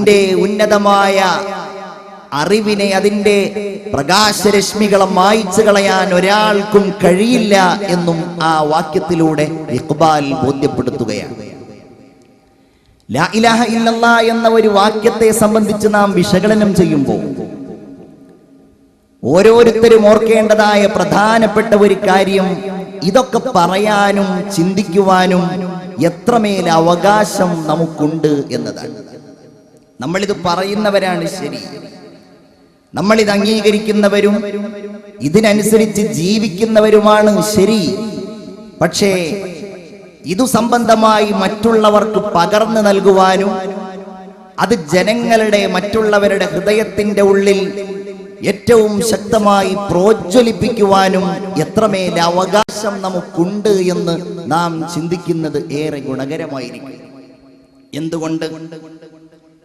അതിൻ്റെ ഉന്നതമായ അറിവിനെ, അതിൻ്റെ പ്രകാശരശ്മികളെ മായ്ച്ചു കളയാൻ ഒരാൾക്കും കഴിയില്ല എന്നും ആ വാക്യത്തിലൂടെ ഇഖ്ബാൽ ബോധ്യപ്പെടുത്തുകയാണ്. ലാ ഇലാഹ ഇല്ലല്ലാഹ് എന്ന ഒരു വാക്യത്തെ സംബന്ധിച്ച് നാം വിശകലനം ചെയ്യുമ്പോൾ ഓരോരുത്തരും ഓർക്കേണ്ടതായ പ്രധാനപ്പെട്ട ഒരു കാര്യം, ഇതൊക്കെ പറയാനും ചിന്തിക്കുവാനും എത്രമേൽ അവകാശം നമുക്കുണ്ട് എന്നതാണ്. നമ്മളിത് പറയുന്നവരാണ് ശരി, നമ്മളിത് അംഗീകരിക്കുന്നവരും ഇതിനനുസരിച്ച് ജീവിക്കുന്നവരുമാണ് ശരി. പക്ഷേ ഇതു സംബന്ധമായി മറ്റുള്ളവർക്ക് പകർന്നു നൽകുവാനും അത് ജനങ്ങളുടെ, മറ്റുള്ളവരുടെ ഹൃദയത്തിന്റെ ഉള്ളിൽ ഏറ്റവും ശക്തമായി പ്രോജ്വലിപ്പിക്കുവാനും എത്രമേൽ അവകാശം നമുക്കുണ്ട് എന്ന് നാം ചിന്തിക്കുന്നത് ഏറെ ഗുണകരമായിരിക്കും. എന്തുകൊണ്ട്?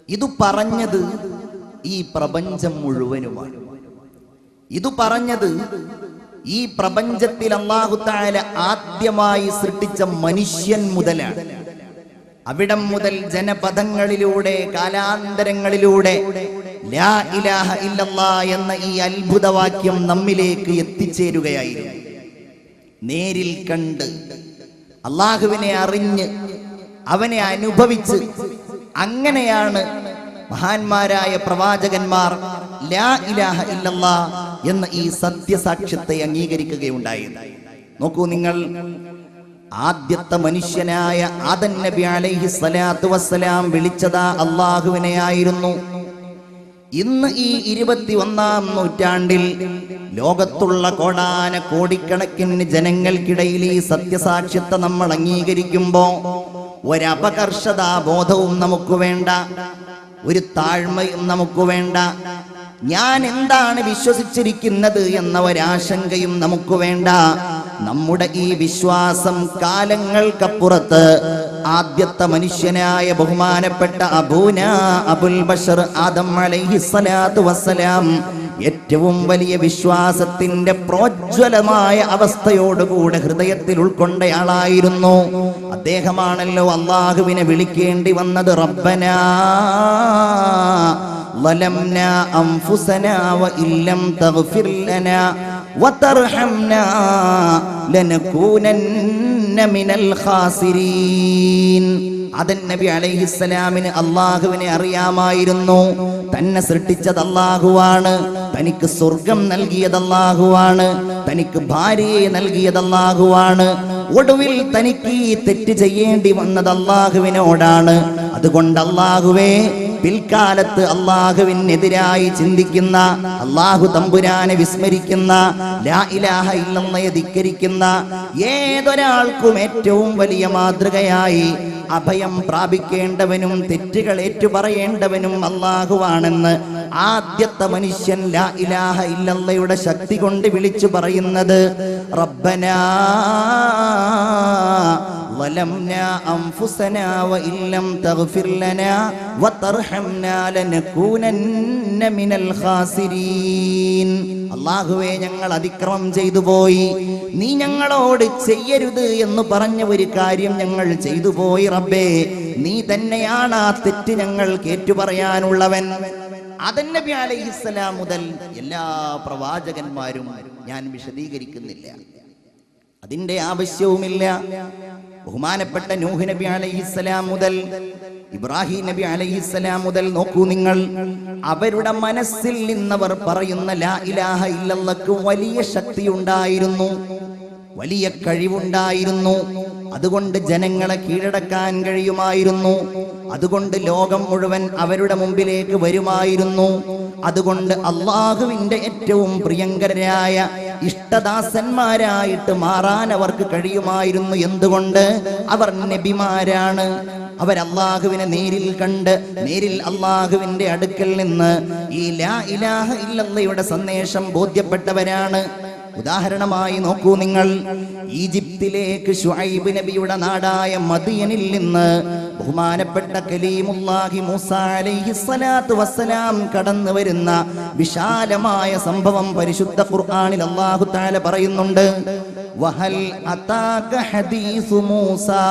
ഇത് പറഞ്ഞത് ഈ പ്രപഞ്ചം മുഴുവനുമാണ്. ഇത് പറഞ്ഞത് ഈ പ്രപഞ്ചത്തിൽ അല്ലാഹു തആല ആദ്യമായി സൃഷ്ടിച്ച മനുഷ്യൻ മുതലാണ്. അവിടം മുതൽ ജനപദങ്ങളിലൂടെ, കാലാന്തരങ്ങളിലൂടെ ലാ ഇലാഹ ഇല്ലല്ലാഹ് എന്ന ഈ അത്ഭുതവാക്യം നമ്മിലേക്ക് എത്തിച്ചേരുകയായിരുന്നു. നേരിൽ കണ്ട് അല്ലാഹുവിനെ അറിഞ്ഞ് അവനെ അനുഭവിച്ച് അങ്ങനെയാണ് മഹാന്മാരായ പ്രവാചകന്മാർ ലാ ഇലാഹ ഇല്ലല്ലാഹ് എന്ന ഈ സത്യസാക്ഷ്യത്തെ അംഗീകരിക്കുകയുണ്ടായത്. നോക്കൂ നിങ്ങൾ, ആദ്യത്തെ മനുഷ്യനായ ആദം നബി അലൈഹി സ്വലാത്തു വസ്സലാം വിളിച്ചതാ അല്ലാഹുവിനെ ആയിരുന്നു. ഇന്ന് ഈ 21-ാം നൂറ്റാണ്ടിൽ ലോകത്തുള്ള കോടാന കോടിക്കണക്കിന് ജനങ്ങൾക്കിടയിൽ ഈ സത്യസാക്ഷ്യത്തെ നമ്മൾ അംഗീകരിക്കുമ്പോൾ ഒരപകർഷതാബോധവും നമുക്ക് വേണ്ട, ഒരു താഴ്മയും നമുക്ക് വേണ്ട, ഞാൻ എന്താണ് വിശ്വസിച്ചിരിക്കുന്നത് എന്ന ഒരാശങ്കയും നമുക്ക് വേണ്ട. നമ്മുടെ ഈ വിശ്വാസം കാലങ്ങൾക്കപ്പുറത്ത് ആദ്യത്തെ മനുഷ്യനായ ബഹുമാനപ്പെട്ട അബൂനാ അബുൽ ബശർ ആദം അലൈഹി സ്വലാത്തു വസ്സലാം ഏറ്റവും വലിയ വിശ്വാസത്തിന്റെ പ്രോജ്വലമായ അവസ്ഥയോടുകൂടെ ഹൃദയത്തിൽ ഉൾക്കൊണ്ടയാളായിരുന്നു. അദ്ദേഹമാണല്ലോ അല്ലാഹുവിനെ വിളിക്കേണ്ടി വന്നത്. റബ്ബനാ ളലംനാ അൻഫുസനാ വഇല്ലം തഗ്ഫിർ ലനാ വതർഹംനാ ലനകൂനന്ന മിനൽ ഖാസിരീൻ. ആദം നബി അലൈഹിസ്സലാമിന് അല്ലാഹുവിനെ അറിയാമായിരുന്നു. തന്നെ സൃഷ്ടിച്ചത് അല്ലാഹുവാണ്, തനിക്ക് സ്വർഗം നൽകിയത് അല്ലാഹുവാണ്, തനിക്ക് ഭാര്യയെ നൽകിയത് അല്ലാഹുവാണ്. ഒടുവിൽ തനിക്ക് ഈ തെറ്റ് ചെയ്യേണ്ടി വന്നത് അല്ലാഹുവിനോടാണ്. അതുകൊണ്ട് അല്ലാഹുവേ, പിൽക്കാലത്ത് അല്ലാഹുവിനെതിരായി ചിന്തിക്കുന്ന, അല്ലാഹു തമ്പുരാനെ വിസ്മരിക്കുന്ന, ലാ ഇലാഹ ഇല്ലല്ലാഹയെ ധിക്കരിക്കുന്ന ഏതൊരാൾക്കും ഏറ്റവും വലിയ മാതൃകയായി അഭയം പ്രാപിക്കേണ്ടവനും തെറ്റുകൾ ഏറ്റുപറയേണ്ടവനും അല്ലാഹുവാണെന്ന് ആദ്യത്തെ മനുഷ്യൻ ലാ ഇലാഹ ഇല്ലല്ലാഹയുടെ ശക്തി കൊണ്ട് വിളിച്ചു പറയുന്നത് റബ്ബനാ ളലംനാ അൻഫുസനാ വഇല്ലം തഗ്ഫിർ ലനാ വതർഹംനാ ലനകൂനന്ന മിനൽ ഖാസിരീൻ. അല്ലാഹുവേ, ഞങ്ങൾ അതിക്രമം ചെയ്തു പോയി, നീ ഞങ്ങളോട് ചെയ്യരുത് എന്ന് പറഞ്ഞ ഒരു കാര്യം ഞങ്ങൾ ചെയ്തു പോയി. റബ്ബേ, നീ തന്നെയാണ് ആ തെറ്റ് ഞങ്ങൾക്ക് ഏറ്റുപറയാനുള്ളവൻ. ആദം നബി അലൈഹിസ്സലാം മുതൽ എല്ലാ പ്രവാചകന്മാരും ഞാൻ വിശദീകരിക്കുന്നില്ല, അതിന്റെ ആവശ്യവുമില്ല. ബഹുമാനപ്പെട്ട നൂഹ് നബി അലൈഹിസ്സലാം മുതൽ ഇബ്രാഹിം നബി അലൈഹിസ്സലാം മുതൽ നോക്കൂ നിങ്ങൾ, അവരുടെ മനസ്സിൽ നിന്നവർ പറയുന്ന ലാ ഇലാഹ ഇല്ലല്ലാഹ്ക്ക് വലിയ ശക്തിയുണ്ടായിരുന്നു, വലിയ കഴിവുണ്ടായിരുന്നു. അതുകൊണ്ട് ജനങ്ങളെ കീഴടക്കാൻ കഴിയുമായിരുന്നു. അതുകൊണ്ട് ലോകം മുഴുവൻ അവരുടെ മുമ്പിലേക്ക് വരുമായിരുന്നു. അതുകൊണ്ട് അല്ലാഹുവിന്റെ ഏറ്റവും പ്രിയങ്കരായ ഇഷ്ടദാസന്മാരായിട്ട് മാറാൻ അവർക്ക് കഴിയുമായിരുന്നു. എന്തുകൊണ്ട്? അവർ നബിമാരാണ്. അവർ അല്ലാഹുവിനെ നേരിൽ കണ്ട്, നേരിൽ അല്ലാഹുവിന്റെ അടുക്കൽ നിന്ന് ഈ ലാ ഇലാഹ ഇല്ലല്ലാഹയുടെ സന്ദേശം ബോധ്യപ്പെട്ടവരാണ്. ഉദാഹരണമായി നോക്കൂ നിങ്ങൾ, ഈജിപ്തിലേക്ക് ശുഐബ് നബിയുടെ നാടായ മദിയനിൽ നിന്ന് ബഹുമാനപ്പെട്ട കലീമുല്ലാഹി മൂസാ അലൈഹിസ്സലാത്തു വസ്സലാം കടന്നു വരുന്ന വിശാലമായ സംഭവം പരിശുദ്ധ ഖുർആനിൽ അല്ലാഹു തആല പറയുന്നുണ്ട്. വഹൽ അതാക ഹദീസു മൂസാ.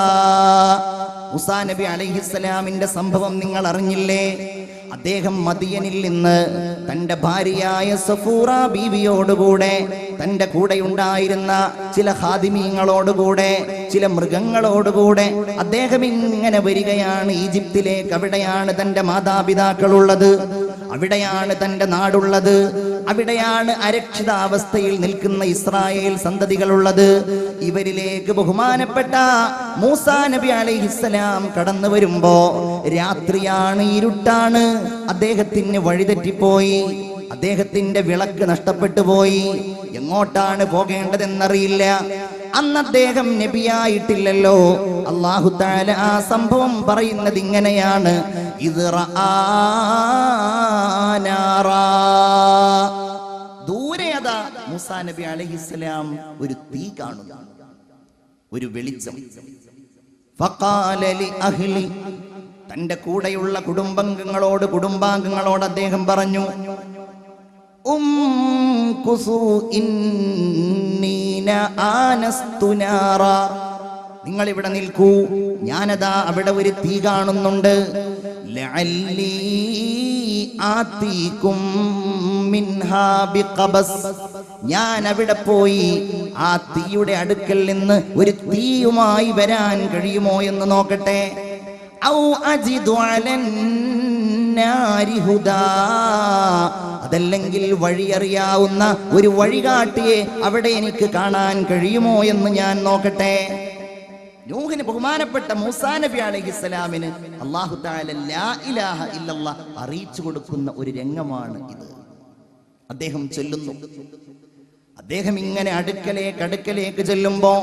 മൂസാ നബി അലൈഹിസ്സലാമിന്റെ സംഭവം നിങ്ങൾ അറിഞ്ഞില്ലേ? അദ്ദേഹം മദിയനിൽ നിന്ന് തന്റെ ഭാര്യയായ സഫൂറ ബീവിയോടുകൂടെ തന്റെ കൂടെ ഉണ്ടായിരുന്ന ചില ഖാദിമീങ്ങളോടുകൂടെ ചില മൃഗങ്ങളോടുകൂടെ അദ്ദേഹം ഇങ്ങനെ വരികയാണ് ഈജിപ്തിലേക്ക്. അവിടെയാണ് തന്റെ മാതാപിതാക്കളുള്ളത്, അവിടെയാണ് തന്റെ നാടുള്ളത്, അവിടെയാണ് അരക്ഷിതാവസ്ഥയിൽ നിൽക്കുന്ന ഇസ്രായേൽ സന്തതികളുള്ളത്. ഇവരിലേക്ക് ബഹുമാനപ്പെട്ട മൂസാ നബി അലൈഹിസ്സലാം കടന്നു വരുമ്പോ രാത്രിയാണ്, ഇരുട്ടാണ്. അദ്ദേഹത്തിന് വഴിതെറ്റിപ്പോയി, അദ്ദേഹത്തിന്റെ വിളക്ക് നഷ്ടപ്പെട്ടു പോയി. എങ്ങോട്ടാണ് പോകേണ്ടതെന്നറിയില്ല. അന്ന് അദ്ദേഹം നബിയായിട്ടില്ലല്ലോ. അല്ലാഹു തആല ആ സംഭവം പറയുന്നത് ഇങ്ങനെയാണ്: ദൂരെ അതാ മൂസാ നബി അലൈഹിസ്സലാം ഒരു തീ കാണുന്നു, ഒരു വെളിച്ചം. ഫഖാല ലി അഹ്ലി, തന്റെ കൂടെയുള്ള കുടുംബാംഗങ്ങളോട് അദ്ദേഹം പറഞ്ഞു: നിങ്ങൾ ഇവിടെ നിൽക്കൂ, ഞാനതാ അവിടെ ഒരു തീ കാണുന്നുണ്ട്. ഞാൻ അവിടെ പോയി ആ തീയുടെ അടുക്കൽ നിന്ന് ഒരു തീയുമായി വരാൻ കഴിയുമോ എന്ന് നോക്കട്ടെ. അതല്ലെങ്കിൽ വഴിയറിയാവുന്ന ഒരു വഴികാട്ടിയെ അവിടെ എനിക്ക് കാണാൻ കഴിയുമോ എന്ന് ഞാൻ നോക്കട്ടെ. നൂഹിന്, ബഹുമാനപ്പെട്ട മൂസാ നബി അലൈഹിസ്സലാമിന് അല്ലാഹു തആല ലാ ഇലാഹ ഇല്ലല്ലാഹ് അറിയിച്ചു കൊടുക്കുന്ന ഒരു രംഗമാണ് ഇത്. അദ്ദേഹം ചൊല്ലുന്നു. അദ്ദേഹം ഇങ്ങനെ അടുക്കലേക്ക് ചെല്ലുമ്പോ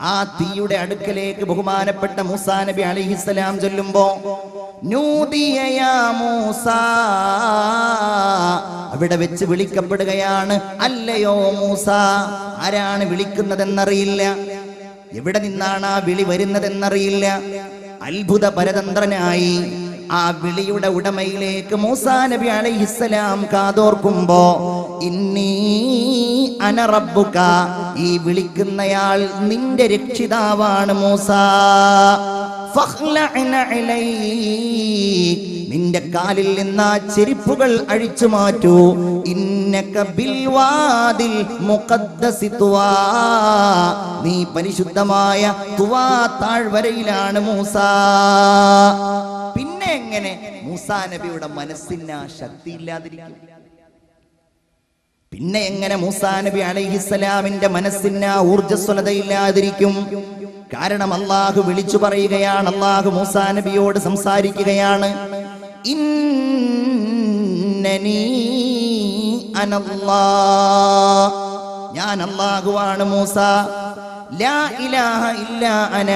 ആ തീയുടെ അടുക്കലേക്ക് ബഹുമാനപ്പെട്ട മൂസാ നബി അലൈഹിസ്സലാം ചൊല്ലുമ്പോ നൂദിയ യാ മൂസാ, അവിടെ വെച്ച് വിളിക്കപ്പെടുകയാണ്. അല്ലയോ മൂസ. ആരാണ് വിളിക്കുന്നതെന്നറിയില്ല, എവിടെ നിന്നാണ് ആ വിളി വരുന്നതെന്നറിയില്ല. അത്ഭുത പരതന്ത്രനായി ആ വിളിയുടെ ഉടമയിലേക്ക് മൂസാ നബി അലൈഹിസ്സലാം കാതോർക്കുമ്പോ ഇന്നി അന റബ്ബുക, ഈ വിളിക്കുന്നയാൾ നിന്റെ രക്ഷിതാവാണ് മൂസാ. ഫഖ്ലഅന ഇലൈക്, നിന്റെ കാലിൽ നിന്ന് ആ ചെരിപ്പുകൾ അഴിച്ചു മാറ്റൂ. ഇന്നക ബിൽ വാദിൽ മുഖദ്ദസി തുവാ, നീ പരിശുദ്ധമായ തുവാ താഴ്വരയിലാണ് മൂസാ. പിന്നെ എങ്ങനെ മൂസാ നബിയുടെ മനസ്സിന് ആ ശക്തി ഇല്ലാതിരിക്കും? പിന്നെ എങ്ങനെ മൂസാ നബി അലൈഹിസ്സലാമിന്റെ മനസ്സിന് ആ ഊർജ്ജസ്വലതയില്ലാതിരിക്കും? കാരണം അല്ലാഹു വിളിച്ചു പറയുകയാണ്, അല്ലാഹു മൂസാ നബിയോട് സംസാരിക്കുകയാണ്. ഇന്നനീ അനല്ലാഹ്, ഞാൻ അല്ലാഹുവാണ് മൂസ. ലാ ഇലാഹ ഇല്ലാ അന,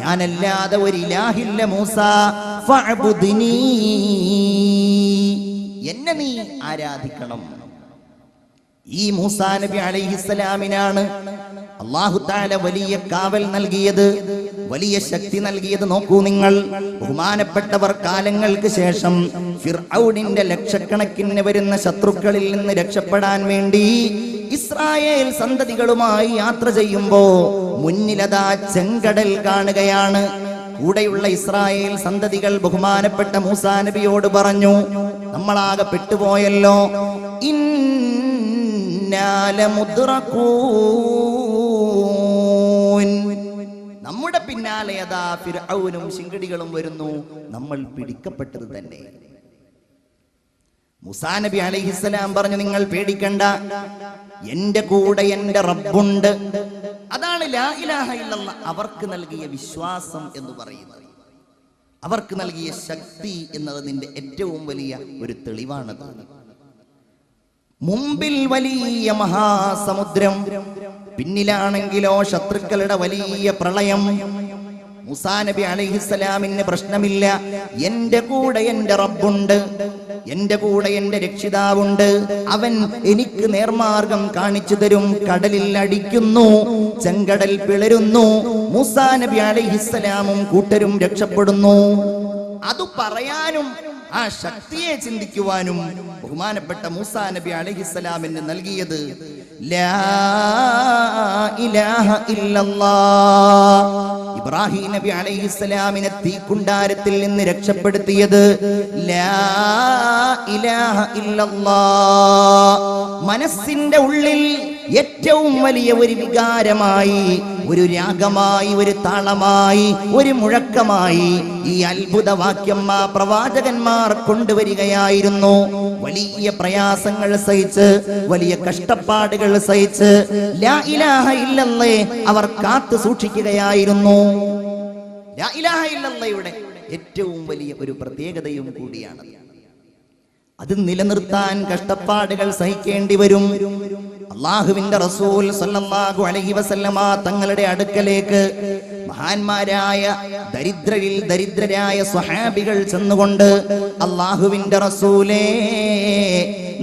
ഞാനല്ലാതെ ഒരു ഇലാഹില്ല മൂസ. ഫഅബ്ദുനീ, എന്നെ നീ ആരാധിക്കണം. ഈ മൂസാ നബി അലൈഹിസ്സലാമിനാണ് അല്ലാഹു തആല വലിയ കാവൽ നൽകിയത്, വലിയ ശക്തി നൽകിയത്. നോക്കൂ നിങ്ങൾ, ബഹുമാനപ്പെട്ടവർ കാലങ്ങൾക്ക് ശേഷം ഫിർഔനിന്റെ ലക്ഷക്കണക്കിന് വരുന്ന ശത്രുക്കളിൽ നിന്ന് രക്ഷപ്പെടാൻ വേണ്ടി ഇസ്രായേൽ സന്തതികളുമായി യാത്ര ചെയ്യുമ്പോ മുന്നിലതാ ചെങ്കടൽ കാണുകയാണ്. കൂടെയുള്ള ഇസ്രായേൽ സന്തതികൾ ബഹുമാനപ്പെട്ട മൂസാ നബിയോട് പറഞ്ഞു, നമ്മളാകെ പെട്ടുപോയല്ലോ, നമ്മുടെ പിന്നാലെ അതാ ഫിർഔനും ശിങ്കടികളും വരുന്നു, നമ്മൾ പിടിക്കപ്പെട്ടത് തന്നെ. മൂസാ നബി അലൈഹിസ്സലാം പറഞ്ഞു, നിങ്ങൾ പേടിക്കണ്ട, എന്റെ കൂടെ എന്റെ റബ്ബുണ്ട്. അതാണ് ലാ ഇലാഹ ഇല്ലല്ലാഹ് അവർക്ക് നൽകിയ വിശ്വാസം എന്ന് പറയുന്നത്, അവർക്ക് നൽകിയ ശക്തി എന്നതിന്റെ ഏറ്റവും വലിയ ഒരു തെളിവാണത്. മുമ്പിൽ വലിയ മഹാസമുദ്രം, പിന്നിലാണെങ്കിലോ ശത്രുക്കളുടെ വലിയ പ്രളയം. മൂസാ നബി അലൈഹിസ്സലാമിന് പ്രശ്നമില്ല, എന്റെ കൂടെ എന്റെ റബ്ബുണ്ട്, എന്റെ കൂടെ എന്റെ രക്ഷിതാവുണ്ട്, അവൻ എനിക്ക് നേർമാർഗം കാണിച്ചു തരും. കടലിൽ അടിക്കുന്നു, ചെങ്കടൽ പിളരുന്നു, മൂസാ നബി അലൈഹിസ്സലാമും കൂട്ടരും രക്ഷപ്പെടുന്നു. അത് പറയാനും ആ ശക്തിയെ ചിന്തിക്കുവാനും ബഹുമാനപ്പെട്ട മൂസാ നബി അലൈഹിസ്സലാമിന് നൽകിയത് ലാ ഇലാഹ ഇല്ലല്ലാഹ്. ഇബ്രാഹിം നബി അലൈഹിസ്സലാമിനെ തീക്കുണ്ടാരത്തിൽ നിന്ന് രക്ഷപ്പെടുത്തിയത് ലാ ഇലാഹ ഇല്ലല്ലാഹ്. മനസ്സിന്റെ ഉള്ളിൽ ഏറ്റവും വലിയ ഒരു വികാരമായി, ഒരു രാഗമായി, ഒരു താളമായി, ഒരു മുഴക്കമായി ഈ അത്ഭുതവാക്യം ആ പ്രവാചകന്മാർ കൊണ്ടുവരികയായിരുന്നു. വലിയ പ്രയാസങ്ങൾ സഹിച്ച്, വലിയ കഷ്ടപ്പാടുകൾ സഹിച്ച് ലാ ഇലാഹ ഇല്ലല്ലാഹ് അവർ കാത്തു സൂക്ഷിക്കുകയായിരുന്നു. ലാ ഇലാഹ ഇല്ലല്ലാഹയുടെ ഏറ്റവും വലിയ ഒരു പ്രത്യേകതയും കൂടിയാണ്. അത് നിലനിർത്താൻ കഷ്ടപ്പാടുകൾ സഹിക്കേണ്ടി വരും. അല്ലാഹുവിന്റെ റസൂൽ സല്ലല്ലാഹു അലൈഹി വസല്ലമ തങ്ങളുടെ അടുക്കലേക്ക് മഹാന്മാരായ ദരിദ്രരിൽ ദരിദ്രരായ സ്വഹാബികൾ ചെന്നുകൊണ്ട്, അല്ലാഹുവിന്റെ റസൂലേ,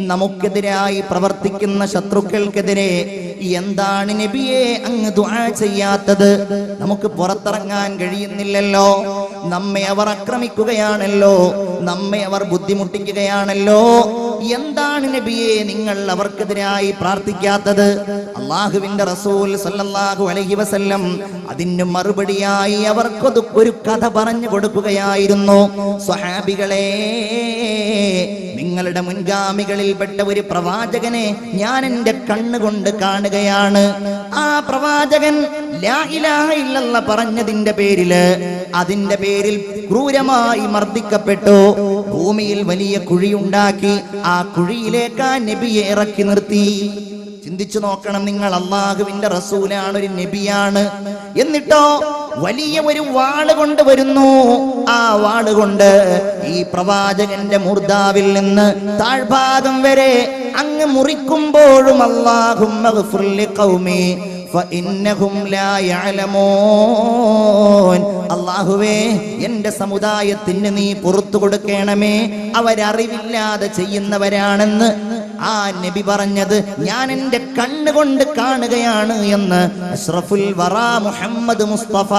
നമുക്കെതിരായി പ്രവർത്തിക്കുന്ന ശത്രുക്കൾക്കെതിരെ എന്താണ് നബിയെ അങ്ങ് ദുആ ചെയ്യാത്തത്? നമുക്ക് പുറത്തിറങ്ങാൻ കഴിയുന്നില്ലല്ലോ, നമ്മെ അവർ ആക്രമിക്കുകയാണല്ലോ, നമ്മെ അവർ ബുദ്ധിമുട്ടിക്കുകയാണല്ലോ, എന്താണ് നബിയെ നിങ്ങൾ അവർക്കെതിരായി പ്രാർത്ഥിക്കാത്തത്? അല്ലാഹുവിന്റെ റസൂൽ സല്ലല്ലാഹു അലൈഹി വസല്ലം അതിന് മറുപടിയായി അവർക്ക് ഒരു കഥ പറഞ്ഞു കൊടുക്കുകയായിരുന്നു. സ്വഹാബികളെ, നിങ്ങളുടെ മുൻഗാമികളിൽപ്പെട്ട ഒരു പ്രവാചകനെ ഞാൻ എൻ്റെ കണ്ണുകൊണ്ട് കാണുകയാണ്. ആ പ്രവാചകൻ ലാ ഇലാഹ ഇല്ലല്ലാഹ് പറഞ്ഞതിന്റെ പേരില്, അതിന്റെ പേരിൽ ക്രൂരമായി മർദ്ദിക്കപ്പെട്ടു. ഭൂമിയിൽ വലിയ കുഴിയുണ്ടാക്കി ആ കുഴിയിലേക്ക് ആ നബിയെ ഇറക്കി നിർത്തി. ചിന്തിച്ചു നോക്കണം നിങ്ങൾ, അല്ലാഹുവിന്റെ റസൂലാണ്, ഒരു നബിയാണ്. എന്നിട്ടോ വലിയ ഒരു വാള് കൊണ്ടുവരുന്നു. ആ വാള് കൊണ്ട് ഈ പ്രവാചകന്റെ മൂർധാവിൽ നിന്ന് താഴ്ഭാഗം വരെ അങ്ങ് മുറിക്കുമ്പോഴും അല്ലാഹുമ്മ ഗ്ഫിർ ലിഖൗമി ഫഇന്നഹും ലാ യഅലമൂൻ. അല്ലാഹുവേ, എന്റെ സമുദായത്തിന് നീ പുറത്തു കൊടുക്കണമേ, അവരറിവില്ലാതെ ചെയ്യുന്നവരാണെന്ന് ആ നബി പറഞ്ഞത് ഞാൻ എൻ്റെ കണ്ണുകൊണ്ട് കാണുകയാണ് എന്ന് അഷ്റഫുൽ വറാ മുഹമ്മദ് മുസ്തഫ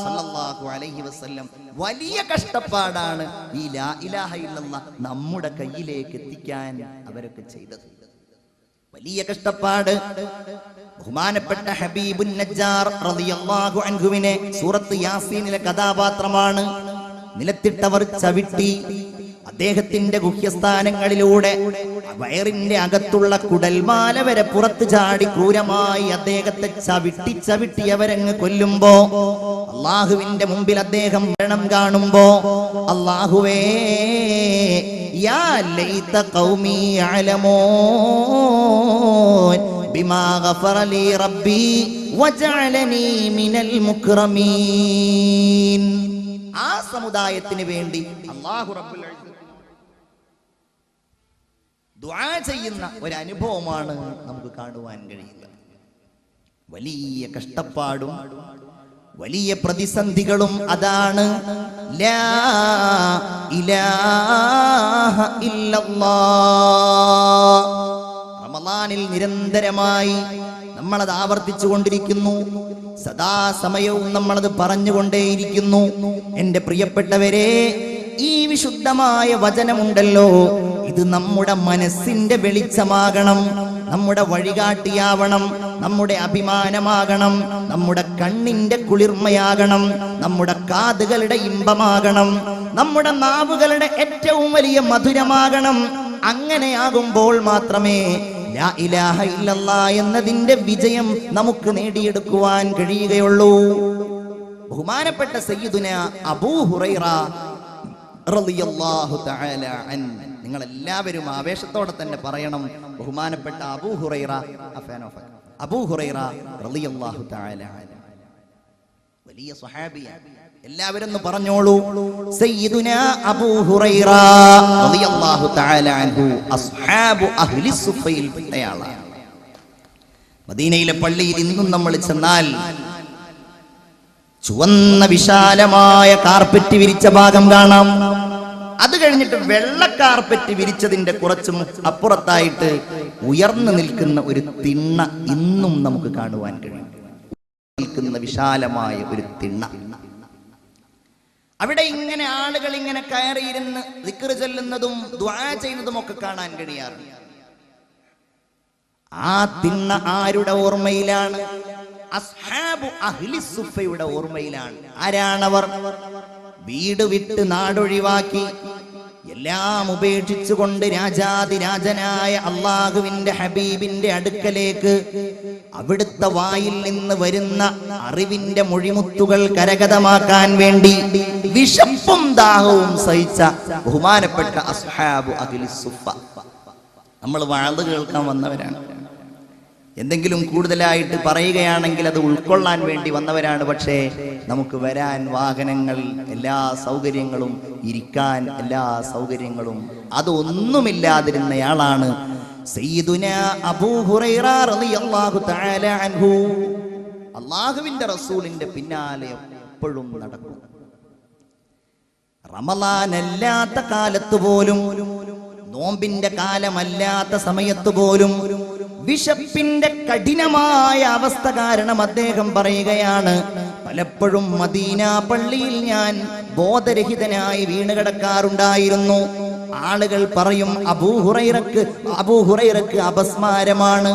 സല്ലല്ലാഹു അലൈഹി വസല്ലം. വലിയ കഷ്ടപ്പാടാണ് ഈ ലാ ഇലാഹ ഇല്ലല്ലാഹ് നമ്മുടെ കയ്യിലേക്ക് എത്തിക്കാൻ അവരൊക്കെ ചെയ്തത്. വലിയ കഷ്ടപ്പാട്. ബഹുമാനപ്പെട്ട ഹബീബുൻ നജ്ജാർ റളിയല്ലാഹു അൻഹുവിനെ സൂറത്ത് യാസീനിലെ കഥാപാത്രമാണ്. നിലത്തിട്ടവർ ചവിട്ടി അദ്ദേഹത്തിന്റെ ഗുഹ്യസ്ഥാനങ്ങളിലൂടെ വയറിന്റെ അകത്തുള്ള കുടൽമാല വരെ പുറത്തു ചാടി ക്രൂരമായി അദ്ദേഹത്തെ ചവിട്ടി ചവിട്ടി അവരങ്ങ് കൊല്ലുമ്പോ, അള്ളാഹുവിന്റെ മുമ്പിൽ അദ്ദേഹം മരണം കാണുമ്പോ, അള്ളാഹുവേ, യാ ലൈത ഖൗമി യഅലമൂൻ ബിമാ ഗഫറ ലി റബ്ബി വജഅലനി മിനൽ മുക്രമീൻ. ആ സമുദായത്തിന് വേണ്ടി അല്ലാഹു റബ്ബുൽ ഇസ്സത്ത് ദുആ ചെയ്യുന്ന ഒരു അനുഭവമാണ് നമുക്ക് കാണുവാൻ കഴിയുന്നത്. വലിയ കഷ്ടപ്പാടും വലിയ പ്രതിസന്ധികളും അതാണ്. ലാ ഇലാഹ ഇല്ലല്ലാഹ്. റമളാനിൽ നിരന്തരമായി നമ്മളത് ആവർത്തിച്ചു കൊണ്ടിരിക്കുന്നു. സദാസമയവും നമ്മളത് പറഞ്ഞുകൊണ്ടേയിരിക്കുന്നു. എൻ്റെ പ്രിയപ്പെട്ടവരെ, ഈ വിശുദ്ധമായ വചനമുണ്ടല്ലോ, ഇത് നമ്മുടെ മനസ്സിന്റെ വെളിച്ചമാകണം, നമ്മുടെ വഴികാട്ടിയാവണം, നമ്മുടെ അഭിമാനമാകണം, നമ്മുടെ കണ്ണിന്റെ കുളിർമയാകണം, നമ്മുടെ കാതുകളുടെ ഇമ്പമാകണം, നമ്മുടെ നാവുകളുടെ ഏറ്റവും വലിയ മധുരമാകണം. അങ്ങനെയാകുമ്പോൾ മാത്രമേ ലാ ഇലാഹ ഇല്ലല്ലാഹ് എന്നതിന്റെ വിജയം നമുക്ക് നേടിയെടുക്കുവാൻ കഴിയുകയുള്ളൂ. ബഹുമാനപ്പെട്ട സയ്യിദുന അബൂ ഹുറൈറ റളിയല്ലാഹു തആല അൻഹു, നിങ്ങൾ എല്ലാവരും ആവേശത്തോടെ തന്നെ പറയണം, ബഹുമാനപ്പെട്ട അബൂ ഹുറൈറ, അബൂ ഹുറൈറ റളിയല്ലാഹു തആല അൻഹു വലിയ സ്വഹാബിയാണ്. എല്ലാവരും ഒന്ന് പറഞ്ഞോളൂ, സയ്യിദുനാ അബൂ ഹുറൈറ റളിയല്ലാഹു തആല അൻഹു അസ്ഹാബു അഹ്ലി സുഫയിൽ പെട്ടയാളാണ്. മദീനയിലെ പള്ളിയിൽ ഇന്നും നമ്മൾ ചെന്നാൽ ചുവന്ന വിശാലമായ കാർപ്പറ്റ് വിരിച്ച ഭാഗം കാണാം. അത് കഴിഞ്ഞിട്ട് വെള്ള കാർപ്പറ്റ് വിരിച്ചതിന്റെ കുറച്ച് അപ്പുറത്തായിട്ട് ഉയർന്നു നിൽക്കുന്ന ഒരു തിണ്ണ ഇന്നും നമുക്ക് കാണുവാൻ കഴിയും. നിൽക്കുന്ന വിശാലമായ ഒരു തിണ്ണ, അവിടെ ഇങ്ങനെ ആളുകൾ ഇങ്ങനെ കയറിയിരുന്ന് ദിക്ർ ചൊല്ലുന്നതും ദുആ ചെയ്യുന്നതും ഒക്കെ കാണാൻ കഴിയാറുണ്ട്. ആ തിന്ന ആരുടെ ഓർമ്മയിലാണ്? അസ്ഹാബു അഹ്ലി സുഫയുടെ ഓർമ്മയിലാണ്. ആരാണവർ? വീട് വിട്ട് നാടൊഴിവാക്കി എല്ലാം ഉപേക്ഷിച്ചുകൊണ്ട് രാജാതിരാജനായ അള്ളാഹുവിന്റെ ഹബീബിന്റെ അടുക്കലേക്ക് അവിടുത്തെ വായിൽ നിന്ന് വരുന്ന അറിവിന്റെ മൊഴിമുത്തുകൾ കരഗതമാക്കാൻ വേണ്ടി വിശപ്പും ദാഹവും സഹിച്ച ബഹുമാനപ്പെട്ട അസ്ഹാബു അഹ്ലി സുഫ. നമ്മൾ വഅദ് കേൾക്കാൻ വന്നവരാണ്. എന്തെങ്കിലും കൂടുതലായിട്ട് പറയുകയാണെങ്കിൽ അത് ഉൾക്കൊള്ളാൻ വേണ്ടി വന്നവരാണ്. പക്ഷേ നമുക്ക് വരാൻ വാഹനങ്ങൾ, എല്ലാ സൗകര്യങ്ങളും, ഇരിക്കാൻ എല്ലാ സൗകര്യങ്ങളും, അതൊന്നുമില്ലാതിരുന്നയാളാണ് സയ്യിദുനാ അബൂ ഹുറൈറ റളിയല്ലാഹു തആല അൻഹു. അല്ലാഹുവിന്റെ റസൂലിന്റെ പിന്നാലെ എപ്പോഴും നടക്കും. റമളാൻ അല്ലാത്ത കാലത്ത് പോലും, നോമ്പിന്റെ കാലമല്ലാത്ത സമയത്ത് പോലും വിശപ്പിന്റെ കഠിനമായ അവസ്ഥ കാരണം അദ്ദേഹം പറയുകയാണ്, പലപ്പോഴും മദീന പള്ളിയിൽ ഞാൻ ബോധരഹിതനായി വീണുകിടക്കാറുണ്ടായിരുന്നു. ആളുകൾ പറയും അബൂ ഹുറൈറക്ക് അപസ്മാരമാണ്,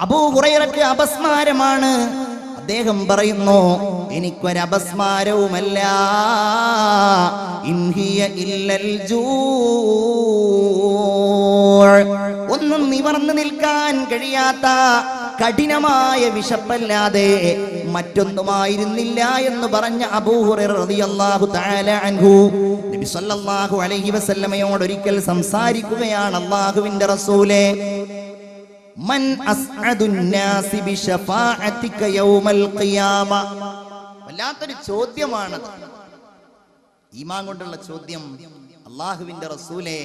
അബൂ ഹുറൈറക്ക് അപസ്മാരമാണ്. അദ്ദേഹം പറയുന്നു, എനിക്കൊരപസ്മാരവുമല്ല, ഇൻഹിയ ഇല്ലൽ ജൂ, ഒന്നും നിവർന്നു നിൽക്കാൻ കഴിയാത്ത കഠിനമായ വിശപ്പല്ലാതെ മറ്റൊന്നുമായിരുന്നില്ല എന്ന് പറഞ്ഞ അബൂ ഹുറൈറ റളിയല്ലാഹു തആല അൻഹു നബി സല്ലല്ലാഹു അലൈഹി വസല്ലമയോട് ഒരിക്കൽ സംസാരിക്കുകയാണ്. അല്ലാഹുവിന്റെ റസൂലേ, മൻ അസ്അദുൻ നാസി ബിശഫാഅതിക യൗമൽ ഖിയാമ. വല്ലാത്തൊരു ചോദ്യമാണത്, ഈമാൻ കൊണ്ടുള്ള ചോദ്യം. അല്ലാഹുവിന്റെ റസൂലേ,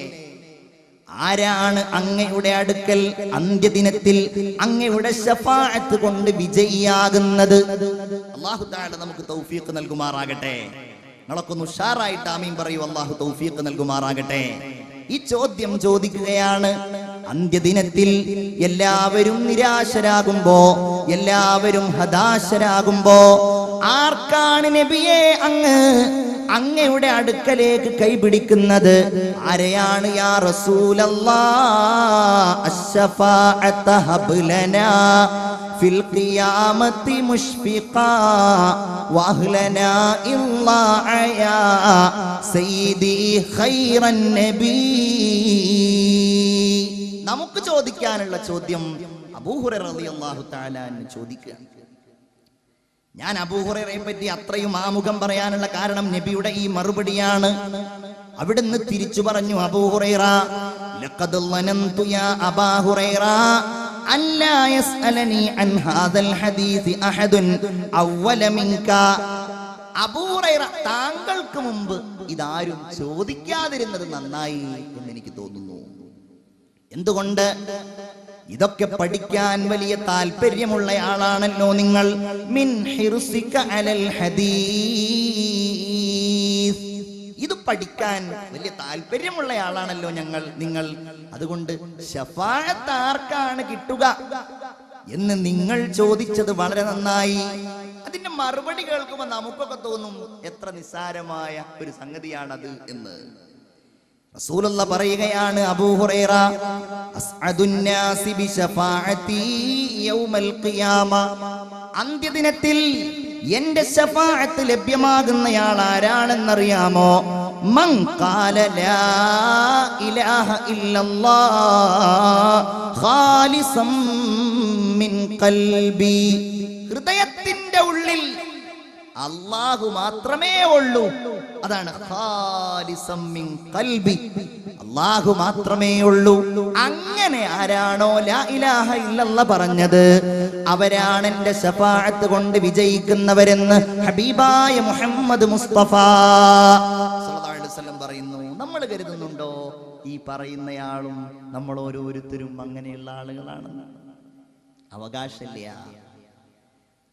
ആരാണ് അങ്ങയുടെ അടുക്കൽ അന്ത്യദിനത്തിൽ അങ്ങയുടെ ശഫാഅത്ത് കൊണ്ട് വിജയിയാകുന്നത്? അല്ലാഹു തആല നമുക്ക് തൗഫീഖ് നൽകുമാറാകട്ടെ. നിങ്ങളൊക്കെ ഒന്ന് ഉഷാറായിട്ട് ആമീൻ പറയൂ. അല്ലാഹു തൗഫീഖ് നൽകുമാറാകട്ടെ. ഈ ചോദ്യം ചോദിക്കുകയാണ്. അന്ത്യദിനത്തിൽ എല്ലാവരും നിരാശരാകുമ്പോ, എല്ലാവരും ഹതാശരാകുമ്പോ, ആർക്കാണ് നബിയെ അങ്ങയുടെ അടുക്കലേക്ക് കൈപിടിക്കുന്നത്? ആരെയാണ്? യാ റസൂലല്ലാഹ്, അശ്ശഫാഅത ഹബ് ലനാ ഫിൽ ഖിയാമത്തി മുഷ്ഫിഖാ വഅഹ്ലനാ ഇല്ലാഅ യാ സയ്യിദി ഖൈറൻ നബി. നമുക്ക് ചോദിക്കാനുള്ള ചോദ്യം അബൂ ഹുറൈറ റളിയല്ലാഹു തആല അൻഹു ചോദിക്കുകയാണ്. ഞാൻ അബൂ ഹുറൈറയെ പറ്റി അത്രയും ആമുഖം പറയാനുള്ള കാരണം നബിയുടെ ഈ മറുപടിയാണ്. അവിടുന്ന് തിരിച്ചു പറഞ്ഞു, അബൂ ഹുറൈറ, ലഖദ് ളനന്തു യാ അബാ ഹുറൈറ അല്ലാ യസ്അലനി അൻ ഹാദൽ ഹദീസ് അഹദുൻ അവ്വല മിൻക. അബൂ ഹുറൈറ, താങ്കൾക്ക് മുമ്പ് ഇതാരും ചോദിക്കാതിരുന്നത് നന്നായി എന്ന് എനിക്ക് തോന്നുന്നു. എന്തുകൊണ്ട്? ഇതൊക്കെ പഠിക്കാൻ വലിയ താല്പര്യമുള്ള ആളാണല്ലോ നിങ്ങൾ. മിൻ ഹിർസിക അലൽ ഹദീസ്, ഇത് പഠിക്കാൻ വലിയ താല്പര്യമുള്ള ആളാണല്ലോ നിങ്ങൾ. അതുകൊണ്ട് ശഫാഅത്ത് ആർക്കാണ് കിട്ടുക എന്ന് നിങ്ങൾ ചോദിച്ചത് വളരെ നന്നായി. അതിന്റെ മറുപടി കേൾക്കുമ്പോൾ നമുക്കൊക്കെ തോന്നും എത്ര നിസ്സാരമായ ഒരു സംഗതിയാണത് എന്ന്. റസൂലുള്ളാഹി പറയുകയാണ്, അബൂ ഹുറൈറ, അസ്അദുൻ നാസി ബിശഫാഅതി യൗമൽ ഖിയാമ, അന്ത്യദിനത്തിൽ എന്റെ ശഫാഅത്ത് ലഭ്യമാകുന്നയാൾ ആരാണെന്നറിയാമോ? മൻ ഖാല ലാ ഇലാഹ ഇല്ലല്ലാഹ് ഖാലിസൻ മിൻ ഖൽബി, ഹൃദയത്തിന്റെ ഉള്ളിൽ അല്ലാഹു മാത്രമേ ഉള്ളൂ. അതാണ് ഖാലിസം മിൻ ഖൽബി, അല്ലാഹു മാത്രമേ ഉള്ളൂ. അങ്ങനെ ആരാണോ ലാ ഇലാഹ ഇല്ലല്ലാഹ് പറഞ്ഞത്, അവരാണ് എന്റെ ശഫാഅത്ത് കൊണ്ട് വിജയിക്കുന്നവരെന്ന് ഹബീബായ മുഹമ്മദ് മുസ്തഫ സല്ലല്ലാഹു അലൈഹി വസല്ലം പറയുന്നു. നമ്മൾ കരുതുന്നുണ്ടോ ഈ പറയുന്നയാളും നമ്മൾ ഓരോരുത്തരും അങ്ങനെയുള്ള ആളുകളാണെന്ന്? അവകാശമില്ല.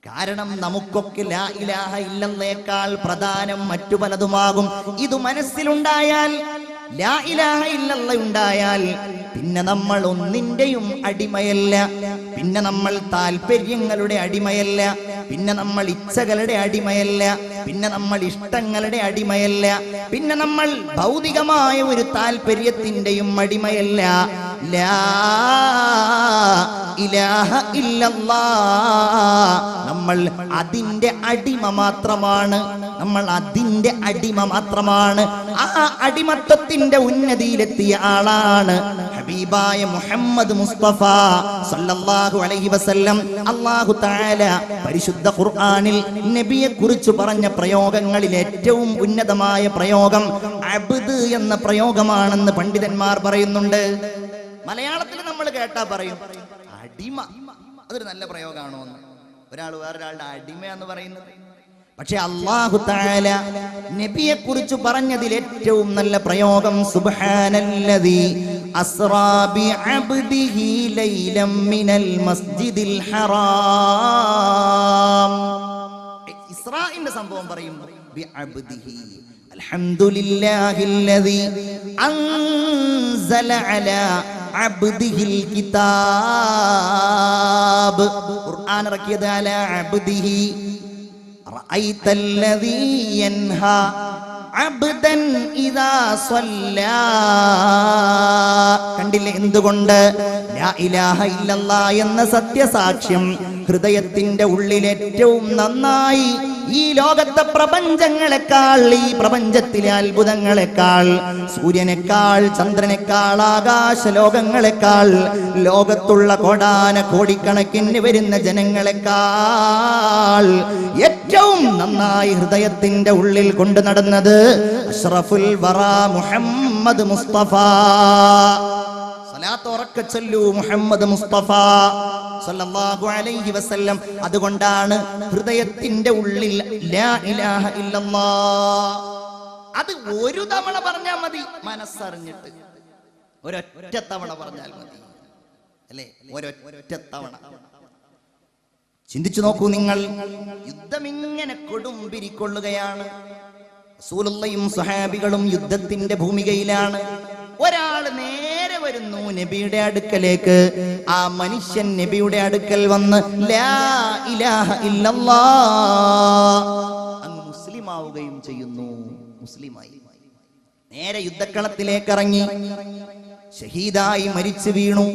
കാരണം നമുക്കൊക്കെ ലാ ഇലാഹ ഇല്ലല്ലാഹേക്കാൾ പ്രധാനം മറ്റു പലതുമാകും. ഇത് മനസ്സിലുണ്ടായാൽ, ലാ ഇലാഹ ഇല്ലല്ലാഹ് ഉണ്ടായാൽ, പിന്നെ നമ്മൾ ഒന്നിന്റെയും അടിമയല്ല, പിന്നെ നമ്മൾ താല്പര്യങ്ങളുടെ അടിമയല്ല, പിന്നെ നമ്മൾ ഇച്ഛകളുടെ അടിമയല്ല, പിന്നെ നമ്മൾ ഇഷ്ടങ്ങളുടെ അടിമയല്ല, പിന്നെ നമ്മൾ ഭൗതികമായ ഒരു താല്പര്യത്തിന്റെയും അടിമയല്ല. ലാ ഇലാഹ ഇല്ലല്ലാഹ്. നമ്മൾ അതിന്റെ അടിമ മാത്രമാണ്, നമ്മൾ അതിന്റെ അടിമ മാത്രമാണ്. ആ അടിമത്വത്തിന്റെ ഉന്നതിയിലെത്തിയ ആളാണ് ഹബീബായ മുഹമ്മദ് മുസ്തഫ സല്ലല്ലാഹു അലൈഹി വസല്ലം. അല്ലാഹു തആല പരിശുദ്ധ ഖുർആനിൽ നബിയെ കുറിച്ച് പറഞ്ഞ പ്രയോഗങ്ങളിൽ ഏറ്റവും ഉന്നതമായ പ്രയോഗം അബ്ദ് എന്ന പ്രയോഗമാണെന്ന് പണ്ഡിതന്മാർ പറയുന്നുണ്ട്. മലയാളത്തിൽ നമ്മൾ കേട്ടാ പറയും അടിമ, അതൊരു നല്ല പ്രയോഗമാണോ എന്ന്. ഒരാൾ വേറൊരാളുടെ അടിമ എന്ന് പറയുന്നത്. പക്ഷെ അല്ലാഹു തആല നബിയെ കുറിച്ച് പറഞ്ഞതിൽ ഏറ്റവും നല്ല പ്രയോഗം സുബ്ഹാനല്ലദീ അസ്റാ ബിഅബ്ദിഹി ലൈലം മിനൽ മസ്ജിദിൽ ഹറാം. ഇസ്രാഇന്റെ സംഭവം പറയുമ്പോൾ ബിഅബ്ദിഹി അൽഹംദുലില്ലാഹില്ലദീ അൻസല അലാ അബ്ദിഹിൽ കിതാബ്. ഖുർആൻ ഇറക്കിയത് അലാ അബ്ദിഹി. റഅയ്തല്ലദീ യൻഹാ അബ്ദൻ ഇദാ സ്വല്ലാ. കണ്ടില്ലേ എന്തുകൊണ്ട്? ലാ ഇലാഹ ഇല്ലല്ലാഹ് എന്ന സത്യസാക്ഷ്യം ഹൃദയത്തിന്റെ ഉള്ളിൽ ഏറ്റവും നന്നായി ഈ ലോകത്തെ പ്രപഞ്ചങ്ങളെക്കാൾ, ഈ പ്രപഞ്ചത്തിലെ അത്ഭുതങ്ങളെക്കാൾ, സൂര്യനേക്കാൾ, ചന്ദ്രനേക്കാൾ, ആകാശലോകങ്ങളെക്കാൾ, ലോകത്തുള്ള കോടാന കോടിക്കണക്കിന് വരുന്ന ജനങ്ങളെക്കാൾ ഏറ്റവും നന്നായി ഹൃദയത്തിന്റെ ഉള്ളിൽ കൊണ്ടു നടന്നത് അഷ്റഫുൽ വറാ മുഹമ്മദ് മുസ്തഫ. സ്വലാത്ത് ഉറക്കെ ചൊല്ലൂ മുഹമ്മദ് മുസ്തഫ സല്ലല്ലാഹു അലൈഹി വസല്ലം. അതുകൊണ്ടാണ് ഹൃദയത്തിന്റെ ഉള്ളിൽ ലാ ഇലാഹ ഇല്ലല്ലാഹ്. അത് ഒരു തവണ പറഞ്ഞാൽ മതി, മനസ്സറിഞ്ഞിട്ട് ഒരൊറ്റ തവണ പറഞ്ഞാൽ മതി, അല്ലേ? ഒരൊറ്റ തവണ. ചിന്തിച്ചു നോക്കൂ നിങ്ങൾ, യുദ്ധം ഇങ്ങനെ കൊടുമ്പിരിക്കൊള്ളുകയാണ്. റസൂലുള്ളാഹിയും സ്വഹാബികളും യുദ്ധത്തിന്റെ ഭൂമികയിലാണ്. ഒരാൾ നേരെ വരുന്നു നബിയുടെ അടുക്കലേക്ക്. ആ മനുഷ്യൻ നബിയുടെ അടുക്കൽ വന്ന് ലാ ഇലാഹ ഇല്ലല്ലാഹ് അങ്ങ് മുസ്ലിമാവുകയും ചെയ്യുന്നു. മുസ്ലിമായി നേരെ യുദ്ധക്കളത്തിലേക്ക് ഇറങ്ങി, ഷഹീദായി മരിച്ചു വീണു.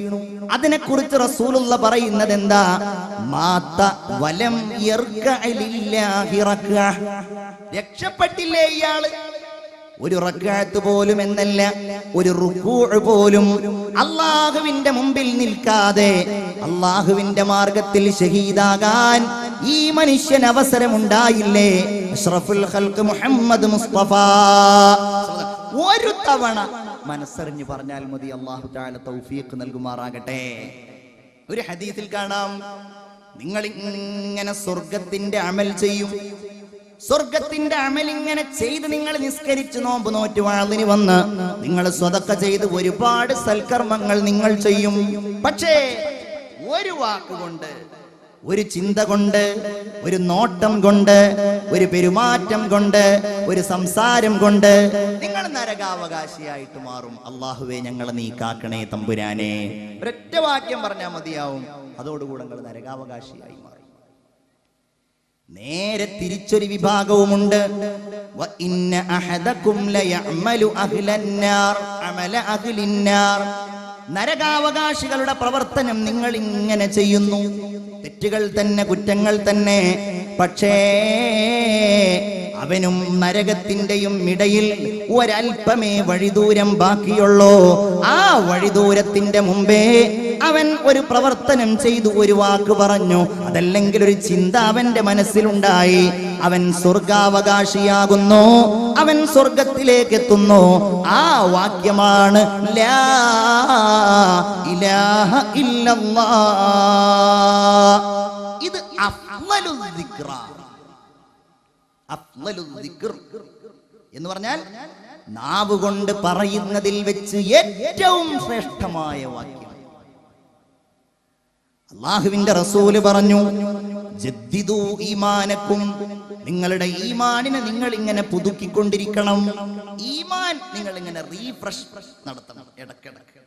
അതിനെക്കുറിച്ച് റസൂലുള്ള പറയുന്നത് എന്താ? മാത വലം യർകഅ ലില്ലാഹി റക്അ. രക്ഷപ്പെട്ടില്ലേ ഇയാള്? ഒരു റക്അത്ത് പോലും എന്നല്ല, ഒരു റുകൂഅ് പോലും അല്ലാഹുവിന്റെ മുമ്പിൽ നിൽക്കാതെ അല്ലാഹുവിന്റെ മാർഗത്തിൽ ഷഹീദാകാൻ ഈ മനുഷ്യൻ അവസരമുണ്ടായില്ലേ? അഷ്റഫുൽ ഖൽഖ് മുഹമ്മദ് മുസ്തഫ. ഒരു തവണ മനസ്സറിഞ്ഞു പറഞ്ഞാൽ മതി. അല്ലാഹു തആല തൗഫീഖ് നൽകുമാറാകട്ടെ. ഒരു ഹദീസിൽ കാണാം, നിങ്ങൾ ഇങ്ങനെ സ്വർഗത്തിന്റെ അമൽ ചെയ്യും, സ്വർഗത്തിന്റെ അമൽ ഇങ്ങനെ ചെയ്ത് നിങ്ങൾ നിസ്കരിച്ച് നോമ്പ് നോറ്റ് വാളിന് വന്ന് നിങ്ങൾ സ്വതക്ക ചെയ്ത് ഒരുപാട് സൽക്കർമ്മങ്ങൾ നിങ്ങൾ ചെയ്യും. പക്ഷേ ഒരു വാക്കുകൊണ്ട്, ഒരു ചിന്ത കൊണ്ട്, ഒരു നോട്ടം കൊണ്ട്, ഒരു പെരുമാറ്റം കൊണ്ട്, ഒരു സംസാരം കൊണ്ട് നിങ്ങൾ നരകാവകാശിയായിട്ട് മാറും. അല്ലാഹുവേ ഞങ്ങളെ നീ കാക്കണേ തമ്പുരാനെ. ഒരൊറ്റ വാക്യം പറഞ്ഞാൽ മതിയാവും, അതോടുകൂടെ നിങ്ങൾ നരകാവകാശിയായി മാറും. നേരെ തിരിച്ചൊരു വിഭാഗവുമുണ്ട്. വ ഇന്ന അഹദകും ലയഅമലു അഹ്ലന്നാർ അമല അഹ്ലിന്നാർ. നരകാവകാശികളുടെ പ്രവർത്തനം നിങ്ങൾ ഇങ്ങനെ ചെയ്യുന്നു, തെറ്റുകൾ തന്നെ, കുറ്റങ്ങൾ തന്നെ. പക്ഷേ അവനും നരകത്തിന്റെയും ഇടയിൽ ഒരൽപ്പമേ വഴിദൂരം ബാക്കിയുള്ളൂ. ആ വഴിദൂരത്തിന്റെ മുമ്പേ അവൻ ഒരു പ്രവർത്തനം ചെയ്തു, ഒരു വാക്ക് പറഞ്ഞു, അതല്ലെങ്കിൽ ഒരു ചിന്ത അവന്റെ മനസ്സിലുണ്ടായി. അവൻ സ്വർഗാവകാശിയാകുന്നു, അവൻ സ്വർഗത്തിലേക്ക് എത്തുന്നു. ആ വാക്യമാണ് ലാ ഇലാഹ ഇല്ലല്ലാഹ്. ഇത് അഫ്ളലുൽ ദിക്റ. അഫ്ളലുൽ ദിക്ർ എന്ന് പറഞ്ഞാൽ നാവ് കൊണ്ട് പറയുന്നതിൽ വെച്ച് ഏറ്റവും ശ്രേഷ്ഠമായ വാക്യം. അല്ലാഹുവിന്റെ റസൂല് പറഞ്ഞു, ജദ്ദിദു ഈമാനക്കും. നിങ്ങളുടെ ഈമാനിനെ നിങ്ങൾ ഇങ്ങനെ പുതുക്കിക്കൊണ്ടിരിക്കണം. ഈമാൻ നിങ്ങൾ ഇങ്ങനെ റീഫ്രഷ് നടത്തണം ഇടയ്ക്കിടയ്ക്ക്.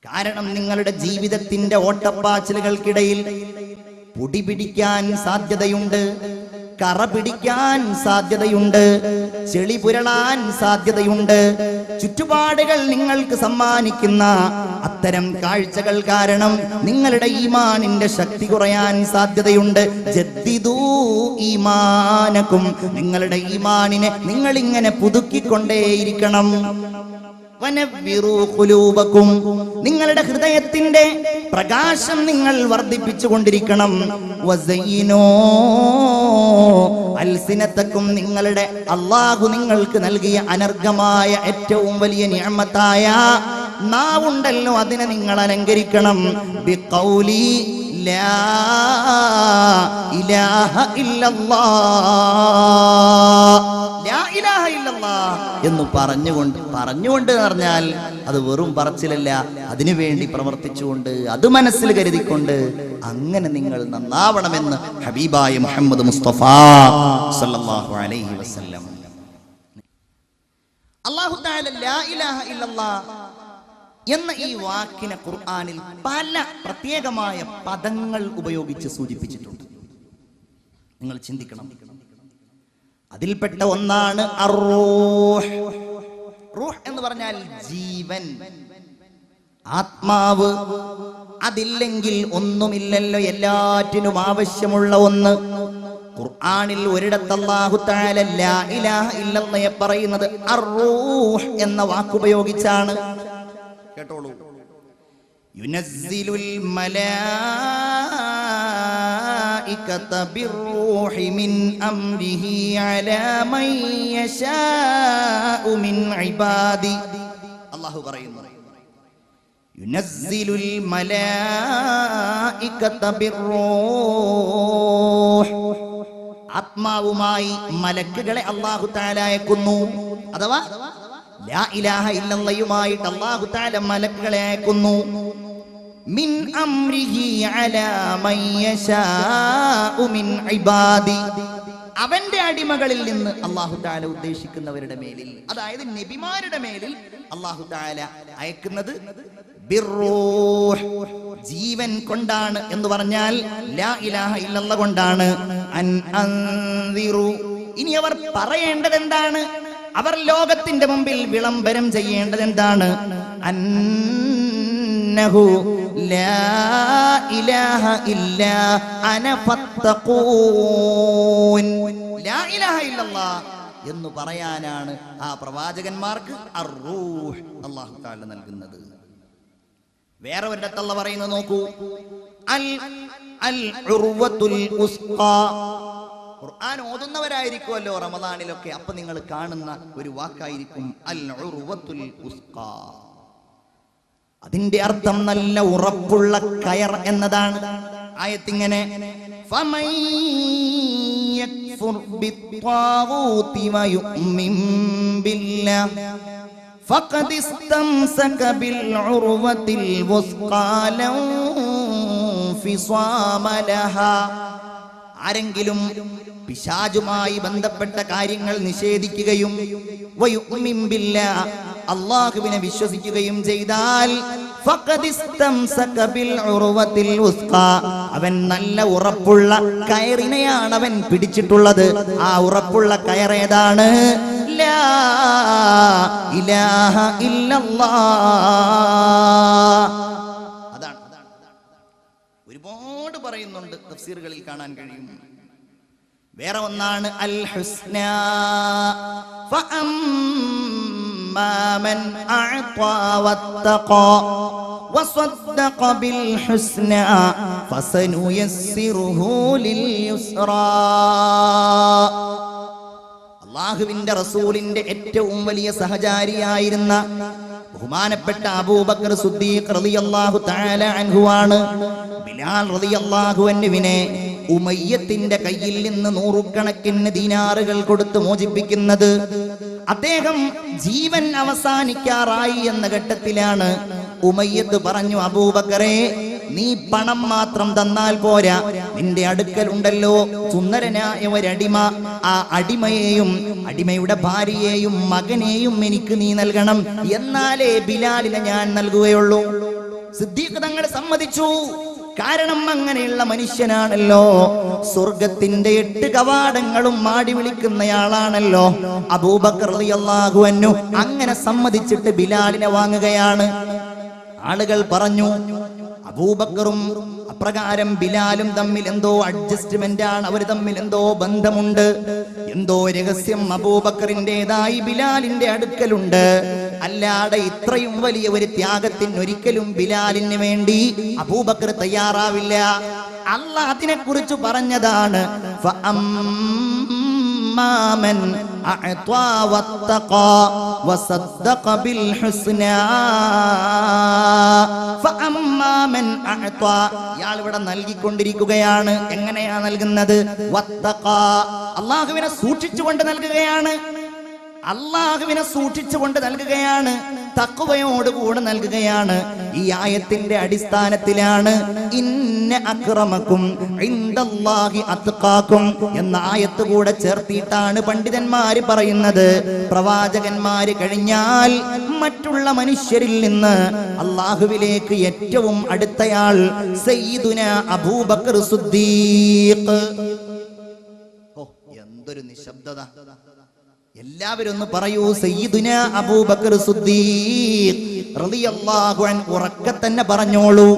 കാരണം നിങ്ങളുടെ ജീവിതത്തിന്റെ ഓട്ടപ്പാച്ചിലുകൾക്കിടയിൽ പൊടി പിടിക്കാൻ സാധ്യതയുണ്ട്. കറ പിടിക്കാൻ സാധ്യതയുണ്ട്, ചെളി പുരളാൻ സാധ്യതയുണ്ട്. ചുറ്റുപാടുകൾ നിങ്ങൾക്ക് സമ്മാനിക്കുന്ന അത്തരം കാഴ്ചകൾ കാരണം നിങ്ങളുടെ ഈമാനിന്റെ ശക്തി കുറയാൻ സാധ്യതയുണ്ട്. ജദ്ദിദൂ ഈമാനക്കും, നിങ്ങളുടെ ഈമാനിനെ നിങ്ങൾ ഇങ്ങനെ പുതുക്കിക്കൊണ്ടേയിരിക്കണം. വനവ്വിറൂ ഖുലൂബക്കും, നിങ്ങളുടെ ഹൃദയത്തിന്റെ പ്രകാശം നിങ്ങൾ വർദ്ധിപ്പിച്ചുകൊണ്ടിരിക്കണം. വസയ്യിനൂ അൽസിനതക്കും, നിങ്ങളുടെ അല്ലാഹു നിങ്ങൾക്ക് നൽകിയ അനർഘമായ ഏറ്റവും വലിയ നിഅമത്തായ നാവുണ്ടല്ലോ, അതിനെ നിങ്ങൾ അലങ്കരിക്കണം. ബിഖൗലി ലാ ഇലാഹ ഇല്ലല്ലാഹ്, ലാ ഇലാഹ ഇല്ലല്ലാഹ് എന്ന് പറഞ്ഞുകൊണ്ട് എന്ന് പറഞ്ഞാൽ അത് വെറും പറച്ചിലല്ല, അതിനുവേണ്ടി പ്രവർത്തിച്ചുകൊണ്ട്, അത് മനസ്സിൽ കരുതിക്കൊണ്ട് അങ്ങനെ നിങ്ങൾ നന്നാവണമെന്ന് ഹബീബായ മുഹമ്മദ് മുസ്തഫ സല്ലല്ലാഹു അലൈഹി വസല്ലം. അല്ലാഹു തആല ലാ ഇലാഹ ഇല്ലല്ലാഹ് എന്ന ഈ വാക്കിനെ ഖുർആനിൽ പല പ്രത്യേകമായ പദങ്ങൾ ഉപയോഗിച്ച് സൂചിപ്പിച്ചിട്ടുണ്ട്. നിങ്ങൾ ചിന്തിക്കണം. അതിൽപ്പെട്ട ഒന്നാണ് അർ-റൂഹ്. റൂഹ് എന്ന് പറഞ്ഞാൽ ജീവൻ, ആത്മാവ്. അതില്ലെങ്കിൽ ഒന്നുമില്ലല്ലോ, എല്ലാറ്റിനും ആവശ്യമുള്ള ഒന്ന്. ഖുർആനിൽ ഒരിടത്ത് അല്ലാഹു തആല ലാ ഇലാഹ ഇല്ലല്ലാഹ് പറയുന്നത് അർ-റൂഹ് എന്ന വാക്കുപയോഗിച്ചാണ്. കേട്ടോളൂ. യുനസ്സിലുൽ മലായികത ബിർറൂഹി മിൻ അംരിഹി അലാ മൻ യശാഉ മിൻ ഇബാദി. അല്ലാഹു പറയുന്നു, യുനസ്സിലുൽ മലായികത ബിർറൂഹ്, ആത്മാവുമായി മലക്കുകളെ അല്ലാഹു തആല അയക്കുന്നു. അഥവാ ലാ ഇലാഹ ഇല്ലല്ലാഹുമായിട്ട് അല്ലാഹു തആല മലക്കുകളെ അയക്കുന്നു. മിൻ അംരിഹി അലാ മൻ യശാഉ മിൻ ഇബാദി, അവന്റെ അടിമകളിൽ നിന്ന് അല്ലാഹു തആല ഉദ്ദേശിക്കുന്നവരുടെ മേലിൽ, അതായത് നബിമാരുടെ മേലിൽ അല്ലാഹു തആല അയക്കുന്നത് ബിർറൂഹ്, ജീവൻ കൊണ്ടാണ്. എന്ന് പറഞ്ഞാൽ ലാ ഇലാഹ ഇല്ലല്ലാഹ് കൊണ്ടാണ്. അൻ അൻദിറു, ഇനി അവർ പറയേണ്ടത് എന്താണ്? അവർ ലോകത്തിന്റെ മുമ്പിൽ വിളംബരം ചെയ്യേണ്ടത് എന്താണ്? അന്നഹു ലാ ഇലാഹ ഇല്ലാ അന ഫത്തഖൂൻ, ലാ ഇലാഹ ഇല്ലല്ലാഹ് എന്ന് പറയാനാണ് ആ പ്രവാചകന്മാർക്ക് അർ-റൂഹ് അല്ലാഹു തആല നൽകുന്നത്. വേറെ ഒരിടത്ത് അല്ലാഹു പറയുന്നത് നോക്കൂ, അൽ അൽ ഉർവത്തുൽ ഉസ്ഖാ. ഖുർആൻ ഓതുന്നവരായിരിക്കുമല്ലോ റമദാനിലൊക്കെ, അപ്പൊ നിങ്ങൾ കാണുന്ന ഒരു വാക്കായിരിക്കും അൽ ഉർവത്തുൽ ഉസ്ഖാ. അതിന്റെ അർത്ഥം നല്ല ഉറപ്പുള്ള കയർ എന്നതാണ്. ആയത്തിങ്ങനെ, ഫമൻ യക്ഫുർ ബിത്വാഗൂതി വയുമിൻ ബില്ലാഹ് ഫഖദ് ഇസ്തംസക ബിൽ ഉർവത്തിൽ വുസ്ഖാ ലൻ ഫിസാമ ലഹാ. ആരെങ്കിലും പിശാചുമായി ബന്ധപ്പെട്ട കാര്യങ്ങൾ നിഷേധിക്കുകയും വയുമിൻ ബില്ലാഹ്, അല്ലാഹുവിനെ വിശ്വസിക്കുകയും ചെയ്താൽ ഫഖദ് ഇസ്തംസക ബിൽ ഉർവത്തിൽ വുസ്ഖാ, അവൻ നല്ല ഉറപ്പുള്ള കയറിനെയാണ് അവൻ പിടിച്ചിട്ടുള്ളത്. ആ ഉറപ്പുള്ള കയർ ഏതാണ്? ലാ ഇലാഹ ഇല്ലല്ലാഹ്. അതാണ്. ഒരുപാട് പറയുന്നുണ്ട്, തഫ്സീറുകളിൽ കാണാൻ കഴിയും. വേറെ ഒന്നാണ് അൽ ഹുസ്ന. ഫഅമ്മാ മൻ അഅതാ വത്തഖാ വസദ്ദഖ ബിൽ ഹുസ്ന ഫസനുയസ്സിറുഹു ലിൽ യുസ്റാ. അല്ലാഹുവിന്റെ റസൂലിന്റെ ഏറ്റവും വലിയ സഹചാരിയായിരുന്ന ബഹുമാനപ്പെട്ട അബൂബക്കർ സിദ്ദീഖ് റളിയല്ലാഹു തആല അൻഹു ആണ് ബിലാൽ റളിയല്ലാഹു അൻഹുവിനെ ഉമയ്യത്തിന്റെ കയ്യിൽ നിന്ന് നൂറുകണക്കിന് ദീനാറുകൾ കൊടുത്ത് മോചിപ്പിക്കുന്നത്. അദ്ദേഹം ജീവൻ അവസാനിക്കാറായി എന്ന ഘട്ടത്തിലാണ് ഉമയ്യത്ത് പറഞ്ഞു, അബൂബക്കറെ, നീ പണം മാത്രം തന്നാൽ പോരാ, നിന്റെ അടുക്കൽ ഉണ്ടല്ലോ സുന്ദരനായ ഒരടിമ. ആ അടിമയെയും അടിമയുടെ ഭാര്യയെയും മകനെയും എനിക്ക് നീ നൽകണം, എന്നാലേ ബിലാലിനെ ഞാൻ നൽകുകയുള്ളൂ. സിദ്ദീഖ് തങ്ങൾ സമ്മതിച്ചു. കാരണം അങ്ങനെയുള്ള മനുഷ്യനാണല്ലോ. സ്വർഗത്തിന്റെ 8 കവാടങ്ങളും മാടി വിളിക്കുന്നയാളാണല്ലോ അബൂബക്കർ റളിയല്ലാഹു അൻഹു. അങ്ങനെ സമ്മതിച്ചിട്ട് ബിലാലിനെ വാങ്ങുകയാണ്. ആളുകൾ പറഞ്ഞു അബൂബക്കറും അപ്രകാരം ബിലാലും തമ്മിൽ എന്തോ അഡ്ജസ്റ്റ്മെന്റ് ആണ്, അവർ തമ്മിൽ എന്തോ ബന്ധമുണ്ട്, എന്തോ രഹസ്യം അബൂബക്കറിന്റേതായി ബിലാലിന്റെ അടുക്കലുണ്ട്. അല്ലാതെ ഇത്രയും വലിയ ഒരു ത്യാഗത്തിന് ഒരിക്കലും ബിലാലിന് വേണ്ടി അബൂബക്കർ തയ്യാറാവില്ല. അല്ലാഹ് അതിനെക്കുറിച്ച് പറഞ്ഞതാണ് من أعطى واتقى وصدق بالحسنى فأما من أعطى ഇയാൾ ഇവിടെ നൽകിക്കൊണ്ടിരിക്കുകയാണ്. എങ്ങനെയാ നൽകുന്നത്? വത്തഖാ, അല്ലാഹുവിനെ സൂക്ഷിച്ചുകൊണ്ട് നൽകുകയാണ്. അല്ലാഹുവിനെ സൂക്ഷിച്ചുകൊണ്ട് നൽകുകയാണ്, തഖ്വയോടുകൂടെ നൽകുകയാണ്. ഈ ആയത്തിന്റെ അടിസ്ഥാനത്തിലാണ് ഇന്ന അക്രമക്കും ഇൻദല്ലാഹി അത്ഖാക്കും എന്ന ആയത്ത് കൂടെ ചേർത്തിയിട്ടാണ് പണ്ഡിതന്മാര് പറയുന്നത്. പ്രവാചകന്മാര് കഴിഞ്ഞാൽ മറ്റുള്ള മനുഷ്യരിൽ നിന്ന് അല്ലാഹുവിലേക്ക് ഏറ്റവും അടുത്തയാൾ സയ്യിദുനാ അബൂബക്കർ സിദ്ദീഖ്. ഓ, എന്തൊരു നിശബ്ദത! എല്ലാവരും ഒന്ന് പറയൂ, സയ്യിദുനാ അബൂബക്കർ സിദ്ദീഖ് റളിയല്ലാഹു അൻഹു. ഉറക്കെ തന്നെ പറഞ്ഞോളൂ.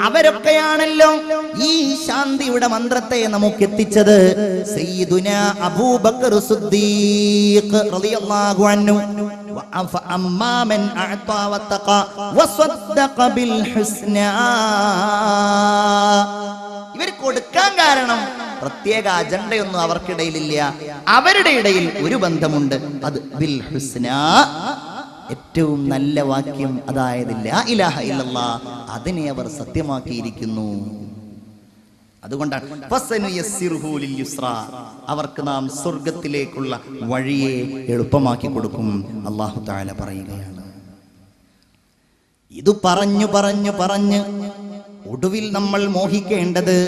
അവരൊക്കെയാണല്ലോ ഈ ശാന്തിയുടെ മന്ത്രത്തെ നമുക്ക് എത്തിച്ചത്. സയ്യിദുനാ അബൂബക്കർ സിദ്ദീഖ് റളിയല്ലാഹു അൻഹു. വഅമ്മാ മൻ അഅതാ വത്തഖാ വസദ്ദഖ ബിൽ ഹുസ്നാ. ഇവർ കൊടുക്കാൻ കാരണം പ്രത്യേക അജണ്ടയൊന്നും അവർക്കിടയിലില്ല. അവരുടെ ഇടയിൽ ഒരു ബന്ധമുണ്ട്, അത് ബിൽ ഹുസ്നാ, ഏറ്റവും നല്ല വാക്യം, അതായത് ലാ ഇലാഹ ഇല്ലല്ലാഹ്, അതിനെ അവർ സത്യമാക്കിയിരിക്കുന്നു. അതുകൊണ്ടാണ് ഫസനുയസ്സിറുഹു ലിൽ യുസ്റാ, അവർക്ക് നാം സ്വർഗത്തിലേക്കുള്ള വഴിയെ എളുപ്പമാക്കി കൊടുക്കും അല്ലാഹു തആല പറയുകയാണ്. ഇത് പറഞ്ഞു ഒടുവിൽ നമ്മൾ മോഹിക്കേണ്ടത്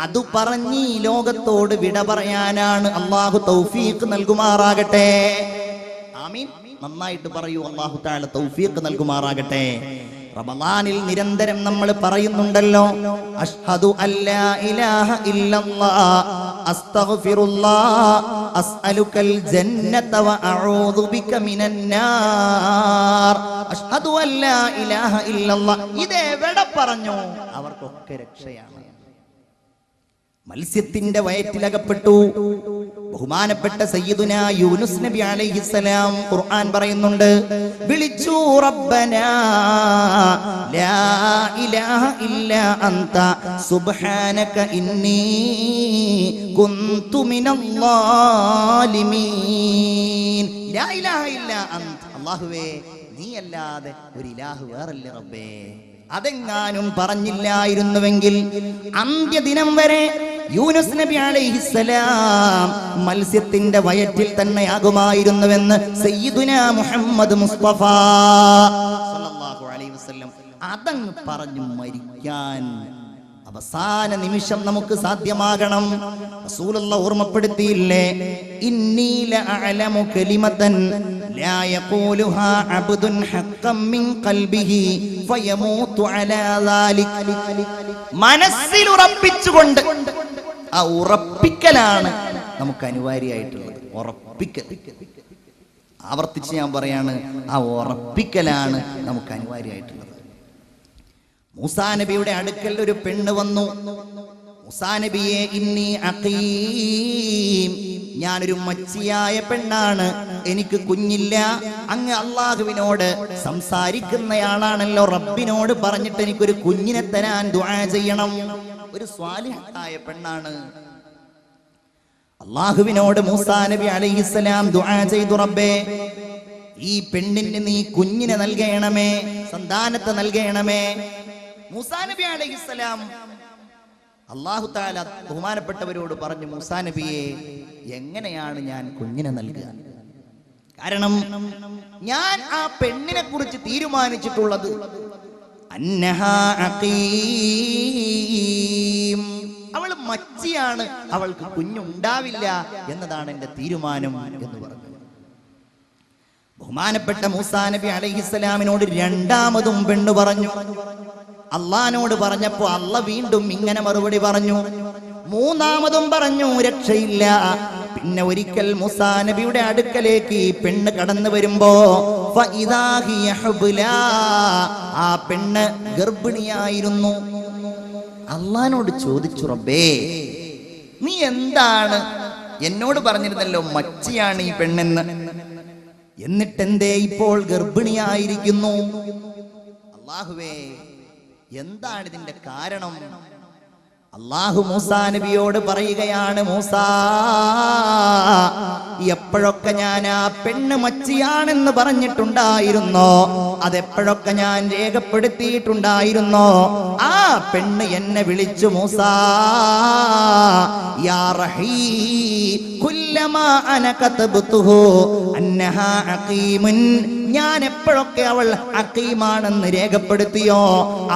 അത് പറഞ്ഞ് ഈ ലോകത്തോട് വിട പറയാനാണ്. അല്ലാഹു തൗഫീഖ് നൽകുമാറാകട്ടെ. ആമീൻ. നന്നായിട്ട് പറയൂ, അല്ലാഹു തആല തൗഫീഖ് നൽകുമാറാകട്ടെ. റമളാനിൽ നിരന്തരം നമ്മൾ പറയുന്നുണ്ടല്ലോ, അഷ്ഹദു അല്ലാ ഇലാഹ ഇല്ലല്ലാഹ് അസ്തഗ്ഫിറുല്ലാഹ് അസ്അലുകൽ ജന്നത വ അഊദു ബിക മിനന്നാർ. അഷ്ഹദു അല്ലാ ഇലാഹ ഇല്ലല്ലാഹ്, ഇതെവിടെ പറഞ്ഞു അവർക്കൊക്കെ രക്ഷയാണ്. മത്സ്യത്തിന്റെ വയറ്റിലകപ്പെട്ടു ബഹുമാനപ്പെട്ട സയ്യിദുനാ യൂനുസ് നബി അലൈഹിസ്സലാം. ഖുർആൻ പറയുന്നുണ്ട്, വിളിച്ചു റബ്ബനാ ലാ ഇലാഹ ഇല്ലാ അൻത സുബ്ഹാനക ഇന്നി കുന്തു മിനൽ ളാലിമീൻ. ലാ ഇലാഹ ഇല്ലാ അൻത, അല്ലാഹുവേ നീയല്ലാതെ ഒരു ഇലാഹ് വേറല്ല റബ്ബേ. അതെങ്ങാനും പറഞ്ഞില്ലായിരുന്നുവെങ്കിൽ അന്ത്യദിനം വരെ യൂനുസ് നബി അലൈഹിസ്സലാം മത്സ്യത്തിന്റെ വയറ്റിൽ തന്നെയാകുമായിരുന്നുവെന്ന് സയ്യിദുനാ മുഹമ്മദ് മുസ്തഫ സല്ലല്ലാഹു അലൈഹി വസല്ലം അതങ്ങ് പറഞ്ഞു മരിക്കാൻ അവസാന നിമിഷം നമുക്ക് സാധ്യമാകണം. റസൂലുള്ളാഹി ഓർമ്മപ്പെടുത്തിയില്ലേ, ഇന്നി ലഅലമു കലിമതൻ ലാ യഖൂലുഹാ അബ്ദുൻ ഹഖ്ഖൻ മിൻ ഖൽബിഹി ഫയമൂതു അലാ ദാലിക. മനസ്സിൽ ഉറപ്പിച്ചുകൊണ്ട്, ആ ഉറപ്പിക്കലാണ് നമുക്ക് അനിവാര്യമായിട്ടുള്ളത്. ഉറപ്പിക്കൽ, ആവർത്തിച്ച് ഞാൻ പറയാണ്, ആ ഉറപ്പിക്കലാണ് നമുക്ക് അനിവാര്യമായിട്ടുള്ളത്. മൂസാ നബിയുടെ അടുക്കൽ ഒരു പെണ്ണ് വന്നു. മൂസാ നബിയെ, ഇന്നി അഖീം, ഞാനൊരു മച്ചിയായ പെണ്ണാണ്, എനിക്ക് കുഞ്ഞില്ല. അങ്ങ് അള്ളാഹുവിനോട് സംസാരിക്കുന്നയാളാണല്ലോ, റബ്ബിനോട് പറഞ്ഞിട്ട് എനിക്കൊരു കുഞ്ഞിനെ തരാൻ ദുആ ചെയ്യണം. ഒരു സ്വാലിഹായ പെണ്ണാണ്. അള്ളാഹുവിനോട് മൂസാ നബി അലൈഹിസ്സലാം ദുആ ചെയ്തു, റബ്ബേ ഈ പെണ്ണിന് നീ കുഞ്ഞിനെ നൽകണമേ, സന്താനത്തെ നൽകണമേ. മൂസാ നബി അലൈഹിസ്സലാം അല്ലാഹു തആല ബഹുമാനപ്പെട്ടവരോട് പറഞ്ഞു, മൂസാ നബിയെ എങ്ങനെയാണ് ഞാൻ കുഞ്ഞിനെ നൽകുക? കാരണം ഞാൻ ആ പെണ്ണിനെ കുറിച്ച് തീരുമാനിച്ചിട്ടുള്ളത് അന്നഹാ അഖീം, അവൾ മച്ചിയാണ്, അവൾക്ക് കുഞ്ഞുണ്ടാവില്ല എന്നതാണ് എന്റെ തീരുമാനം എന്ന് പറഞ്ഞു. ബഹുമാനപ്പെട്ട മൂസാ നബി അലൈഹിസ്സലാമിനോട് രണ്ടാമതും പെണ്ണ് പറഞ്ഞു, അള്ളാനോട് പറഞ്ഞപ്പോ അള്ള വീണ്ടും ഇങ്ങനെ മറുപടി പറഞ്ഞു. മൂന്നാമതും പറഞ്ഞു രക്ഷയില്ല. പിന്നെ ഒരിക്കൽ മൂസാ നബിയുടെ അടുക്കലേക്ക് ഈ പെണ്ണ് കടന്നു വരുമ്പോ ആ പെണ്ണ് ഗർഭിണിയായിരുന്നു. അള്ളാനോട് ചോദിച്ചു, റബ്ബേ നീ എന്താണ് എന്നോട് പറഞ്ഞിരുന്നല്ലോ മച്ചിയാണ് ഈ പെണ്ണെന്ന്, എന്നിട്ടെന്തേ ഇപ്പോൾ ഗർഭിണിയായിരിക്കുന്നു? അല്ലാഹുവേ എന്താണ് ഇതിന്റെ കാരണം? അല്ലാഹു മൂസാ നബിയോട് പറയുകയാണ്, മൂസാ എപ്പോഴൊക്കെ ഞാൻ ആ പെണ്ണ് മച്ചിയാണെന്ന് പറഞ്ഞിട്ടുണ്ടായിരുന്നോ, അതെപ്പോഴൊക്കെ ഞാൻ രേഖപ്പെടുത്തിയിട്ടുണ്ടായിരുന്നോ, ആ പെണ്ണ് എന്നെ വിളിച്ചു, മൂസാ യാ റഹീം കുല്ലമാ അന കതബ്തുഹു അന്നഹാ അഖീമുൻ, ഞാൻ എപ്പോഴൊക്കെ അവൾ അഖീമാണെന്ന് രേഖപ്പെടുത്തിയോ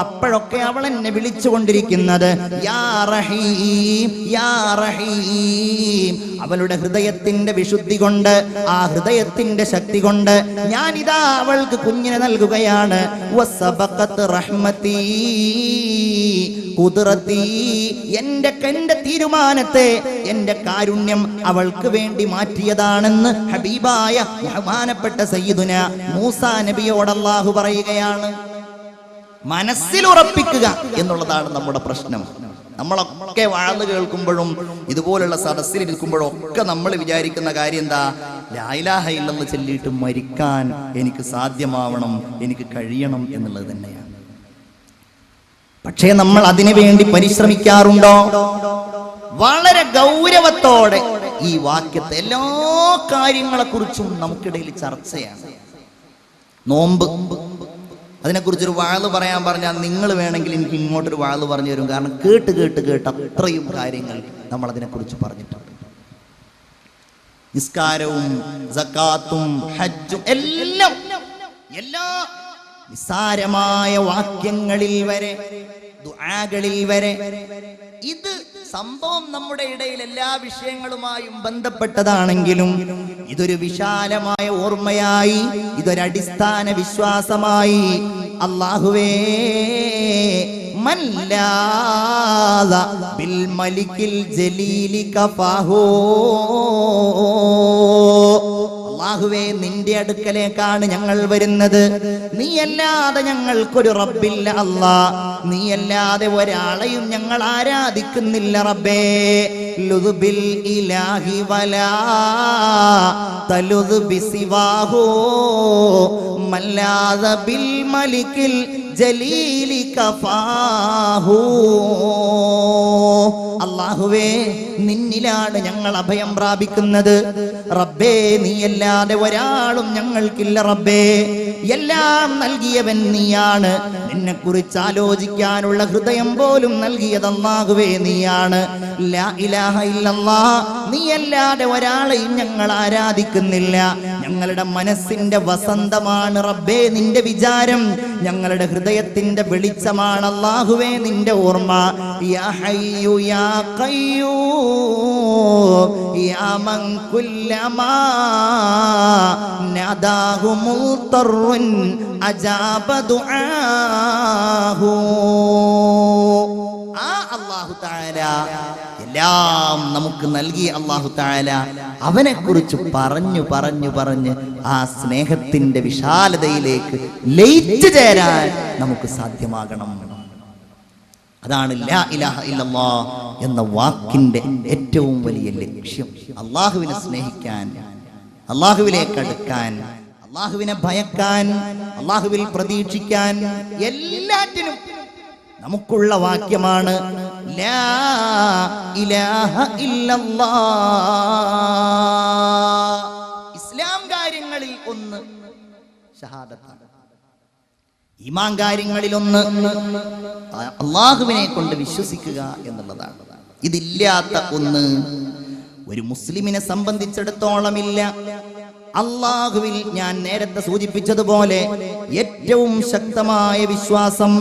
അപ്പോഴൊക്കെ അവൾ എന്നെ വിളിച്ചുകൊണ്ടിരിക്കുന്നത് യാ റഹീം യാ റഹീം. അവളുടെ ഹൃദയത്തിന്റെ വിശുദ്ധി കൊണ്ട്, ആ ഹൃദയത്തിന്റെ ശക്തി കൊണ്ട് ഞാനിതാ അവൾക്ക് കുഞ്ഞിനെ നൽകുകയാണ്. വസബഖത് റഹ്മതീ ഖുദ്റതീ, എന്റെ തീരുമാനത്തെ, എന്റെ കാരുണ്യം അവൾക്ക് വേണ്ടി മാറ്റിയതാണെന്ന് ഹബീബായ ബഹുമാനപ്പെട്ട സയ്യിദുന മൂസാ നബിയോട് അല്ലാഹു പറയുകയാണ്. മനസ്സിൽ ഉറപ്പിക്കുക എന്നുള്ളതാണ് നമ്മുടെ പ്രശ്നം. നമ്മളൊക്കെ വാഴ്ന്നു കേൾക്കുമ്പോഴും ഇതുപോലുള്ള സദസ്സിലിരിക്കുമ്പോഴും ഒക്കെ നമ്മൾ വിചാരിക്കുന്ന കാര്യം എന്താ? ലാ ഇലാഹ ഇല്ലല്ലാഹ് ചൊല്ലിയിട്ട് മരിക്കാൻ എനിക്ക് സാധ്യമാവണം, എനിക്ക് കഴിയണം എന്നുള്ളത് തന്നെയാണ്. പക്ഷേ നമ്മൾ അതിനു വേണ്ടി പരിശ്രമിക്കാറുണ്ടോ? വളരെ ഗൗരവത്തോടെ ഈ വാക്യത്തെ എല്ലാ കാര്യങ്ങളെ കുറിച്ചും നമുക്കിടയിൽ ചർച്ചയാണ്. നോമ്പ്, അതിനെക്കുറിച്ചൊരു വാഴ് പറയാൻ പറഞ്ഞാൽ നിങ്ങൾ വേണമെങ്കിൽ എനിക്ക് ഇങ്ങോട്ടൊരു വാഴ് പറഞ്ഞു തരും. കാരണം കേട്ട് കേട്ട് കേട്ട് അത്രയും കാര്യങ്ങൾ നമ്മൾ അതിനെക്കുറിച്ച് പറഞ്ഞിട്ടുണ്ട്. നിസ്കാരവും സകാത്തും ഹജ്ജും എല്ലാം, എല്ലാ നിസ്സാരമായ വാക്യങ്ങളിൽ വരെ, ദുആകളിൽ വരെ, ഇത് സംഭവം നമ്മുടെ ഇടയിൽ എല്ലാ വിഷയങ്ങളുമായും ബന്ധപ്പെട്ടതാണെങ്കിലും ഇതൊരു വിശാലമായ ഓർമ്മയായി, ഇതൊരടിസ്ഥാന വിശ്വാസമായി അല്ലാഹുവേ മല്ലാദ ബിൽ മലിക്കിൽ ജലീലി കഫാഹോ, അല്ലാഹുവേ നിന്റെ അടുക്കലേക്കാണ് ഞങ്ങൾ വരുന്നത്, നീയല്ലാതെ ഞങ്ങൾക്കൊരു റബ്ബില്ല അല്ലാ, നീയല്ലാതെ ഒരാളെയും ഞങ്ങൾ ആരാധിക്കുന്നില്ല റബ്ബേ. ലുദ്ബിൽ ഇലാഹി വലാ തലുദ് ബിസിവാഹു മല്ലാദ ബിൽ മലിക്കിൽ ജലീലി കഫാഹു. അല്ലാഹുവേ നിന്നിലാണ് ഞങ്ങൾ അഭയം പ്രാപിക്കുന്നത് റബ്ബേ, നീയല്ലാതെ ഒരാളും ഞങ്ങൾക്കില്ല റബ്ബേ. എല്ലാം നൽകിയവൻ നീയാണ്, നിന്നെ കുറിച്ച് ആലോചിക്കാനുള്ള ഹൃദയം പോലും നൽകിയത് അല്ലാഹുവേ നീയാണ്. ലാ ഇലാഹ ഇല്ലല്ലാഹ്, നീയല്ലാതെ ഒരാളെയും ഞങ്ങൾ ആരാധിക്കുന്നില്ല. ഞങ്ങളുടെ മനസ്സിന്റെ വസന്തമാണ് റബ്ബേ നിന്റെ വിചാരം, ഞങ്ങളുടെ ഹൃദയത്തിന്റെ വെളിച്ചമാണ് അല്ലാഹുവേ നിന്റെ ഓർമ്മ. യാ ഹയ്യു യാ ഖയ്യൂം യാ മൻ കുല്ലമാ നദാഹു മുൽതറുൻ അജാബ ദുആഹു. ആ അല്ലാഹു തആല എല്ലാം നമുക്ക് നൽകിയ അല്ലാഹു തആല, അവനെ കുറിച്ച് പറഞ്ഞു പറഞ്ഞു പറഞ്ഞ് ആ സ്നേഹത്തിന്റെ വിശാലതയിലേക്ക് ലയിച്ചു ചേരാൻ നമുക്ക് സാധ്യമാകണം. അതാണ് ലാ ഇലാഹ ഇല്ലല്ലാഹ് എന്ന വാക്കിന്റെ ഏറ്റവും വലിയ ലക്ഷ്യം. അല്ലാഹുവിനെ സ്നേഹിക്കാൻ, അല്ലാഹുവിലേക്ക് അടുക്കാൻ, അല്ലാഹുവിനെ ഭയക്കാൻ, അല്ലാഹുവിൽ പ്രതീക്ഷിക്കാൻ, എല്ലാറ്റിനും നമുക്കുള്ള വാക്യമാണ് ലാ ഇലാഹ ഇല്ലല്ലാഹ്. ഇസ്ലാം കാര്യങ്ങളിൽ ഒന്ന് ഷഹാദത്താണ്, ഈമാൻ കാര്യങ്ങളിൽ ഒന്ന് അല്ലാഹുവിനെ കൊണ്ട് വിശ്വസിക്കുക എന്നുള്ളതാണ്. ഇതില്ലാത്ത ഒന്ന് ഒരു മുസ്ലിമിനെ സംബന്ധിച്ചിടത്തോളം ഇല്ല. അല്ലാഹുവിൽ ഞാൻ നേരത്തെ സൂചിപ്പിച്ചതുപോലെ ഏറ്റവും ശക്തമായ വിശ്വാസം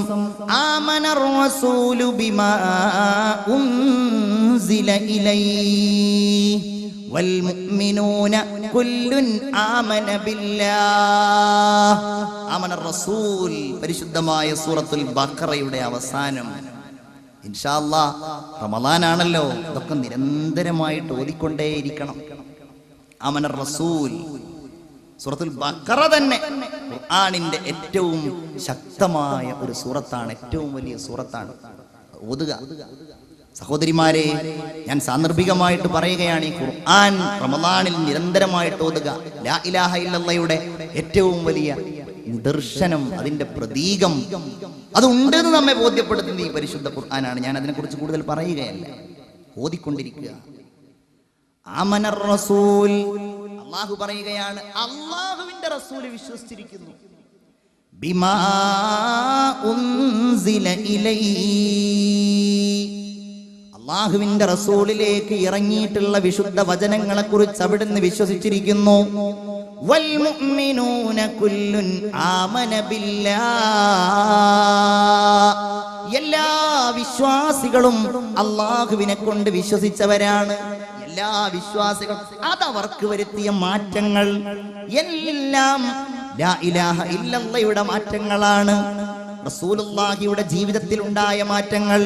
ആമനർ റസൂലു ബിമാ ഉൻസില ഇലൈഹി വൽ മുഅ്മിനൂന കുല്ലുൻ ആമന ബില്ലാഹ്. ആമന റസൂൽ പരിശുദ്ധമായ സൂറത്തുൽ ബഖറയുടെ അവസാനം. ഇൻഷാ അല്ലാഹ് റമളാനാണല്ലോ, ഇതൊക്കെ നിരന്തരമായിട്ട് ഓതിക്കൊണ്ടേയിരിക്കണം. ആമന റസൂൽ സൂറത്തുൽ ബഖറ തന്നെ ഖുർആനിന്റെ ഏറ്റവും ശക്തമായ ഒരു സൂറത്താണ്, ഏറ്റവും വലിയ സൂറത്താണ്. ഓതുക സഹോദരിമാരെ, ഞാൻ സാന്ദർഭികമായിട്ട് പറയുകയാണ്, ഈ ഖുർആൻ റമളാനിൽ നിരന്തരമായിട്ട് ഓതുക. ലാ ഇലാഹ ഇല്ലല്ലാഹയുടെ ഏറ്റവും വലിയ നിദർശനം, അതിന്റെ പ്രതീകം അതുണ്ടെന്ന് നമ്മെ ബോധ്യപ്പെടുത്തുന്ന ഈ പരിശുദ്ധ ഖുർആനാണ്. ഞാൻ അതിനെക്കുറിച്ച് കൂടുതൽ പറയുകയല്ല, ഓതിക്കൊണ്ടിരിക്കുക. ആമനർ റസൂൽ, അല്ലാഹു പറയുകയാണ്, അല്ലാഹുവിന്റെ റസൂൽ വിശ്വസിച്ചിരിക്കുന്നു. ബിമാ ഉൻസില ഇലൈഹി, അല്ലാഹുവിന്റെ റസൂലിലേക്ക് ഇറങ്ങിയിട്ടുള്ള വിശുദ്ധ വചനങ്ങളെ കുറിച്ച് അവിടുന്ന് വിശ്വസിച്ചിരിക്കുന്നു. വൽ മുഅ്മിനൂന കുല്ലുൻ ആമന ബില്ലാഹ്, എല്ലാ വിശ്വാസികളും അല്ലാഹുവിനെ കൊണ്ട് വിശ്വസിച്ചവരാണ്. എല്ലാ വിശ്വാസികളും അതവർക്ക് വരുത്തിയ മാറ്റങ്ങൾ എല്ലാം ലാ ഇലാഹ ഇല്ലല്ലാഹയുടെ മാറ്റങ്ങളാണ്. റസൂലുള്ളാഹിയുടെ ജീവിതത്തിൽ ഉണ്ടായ മാറ്റങ്ങൾ,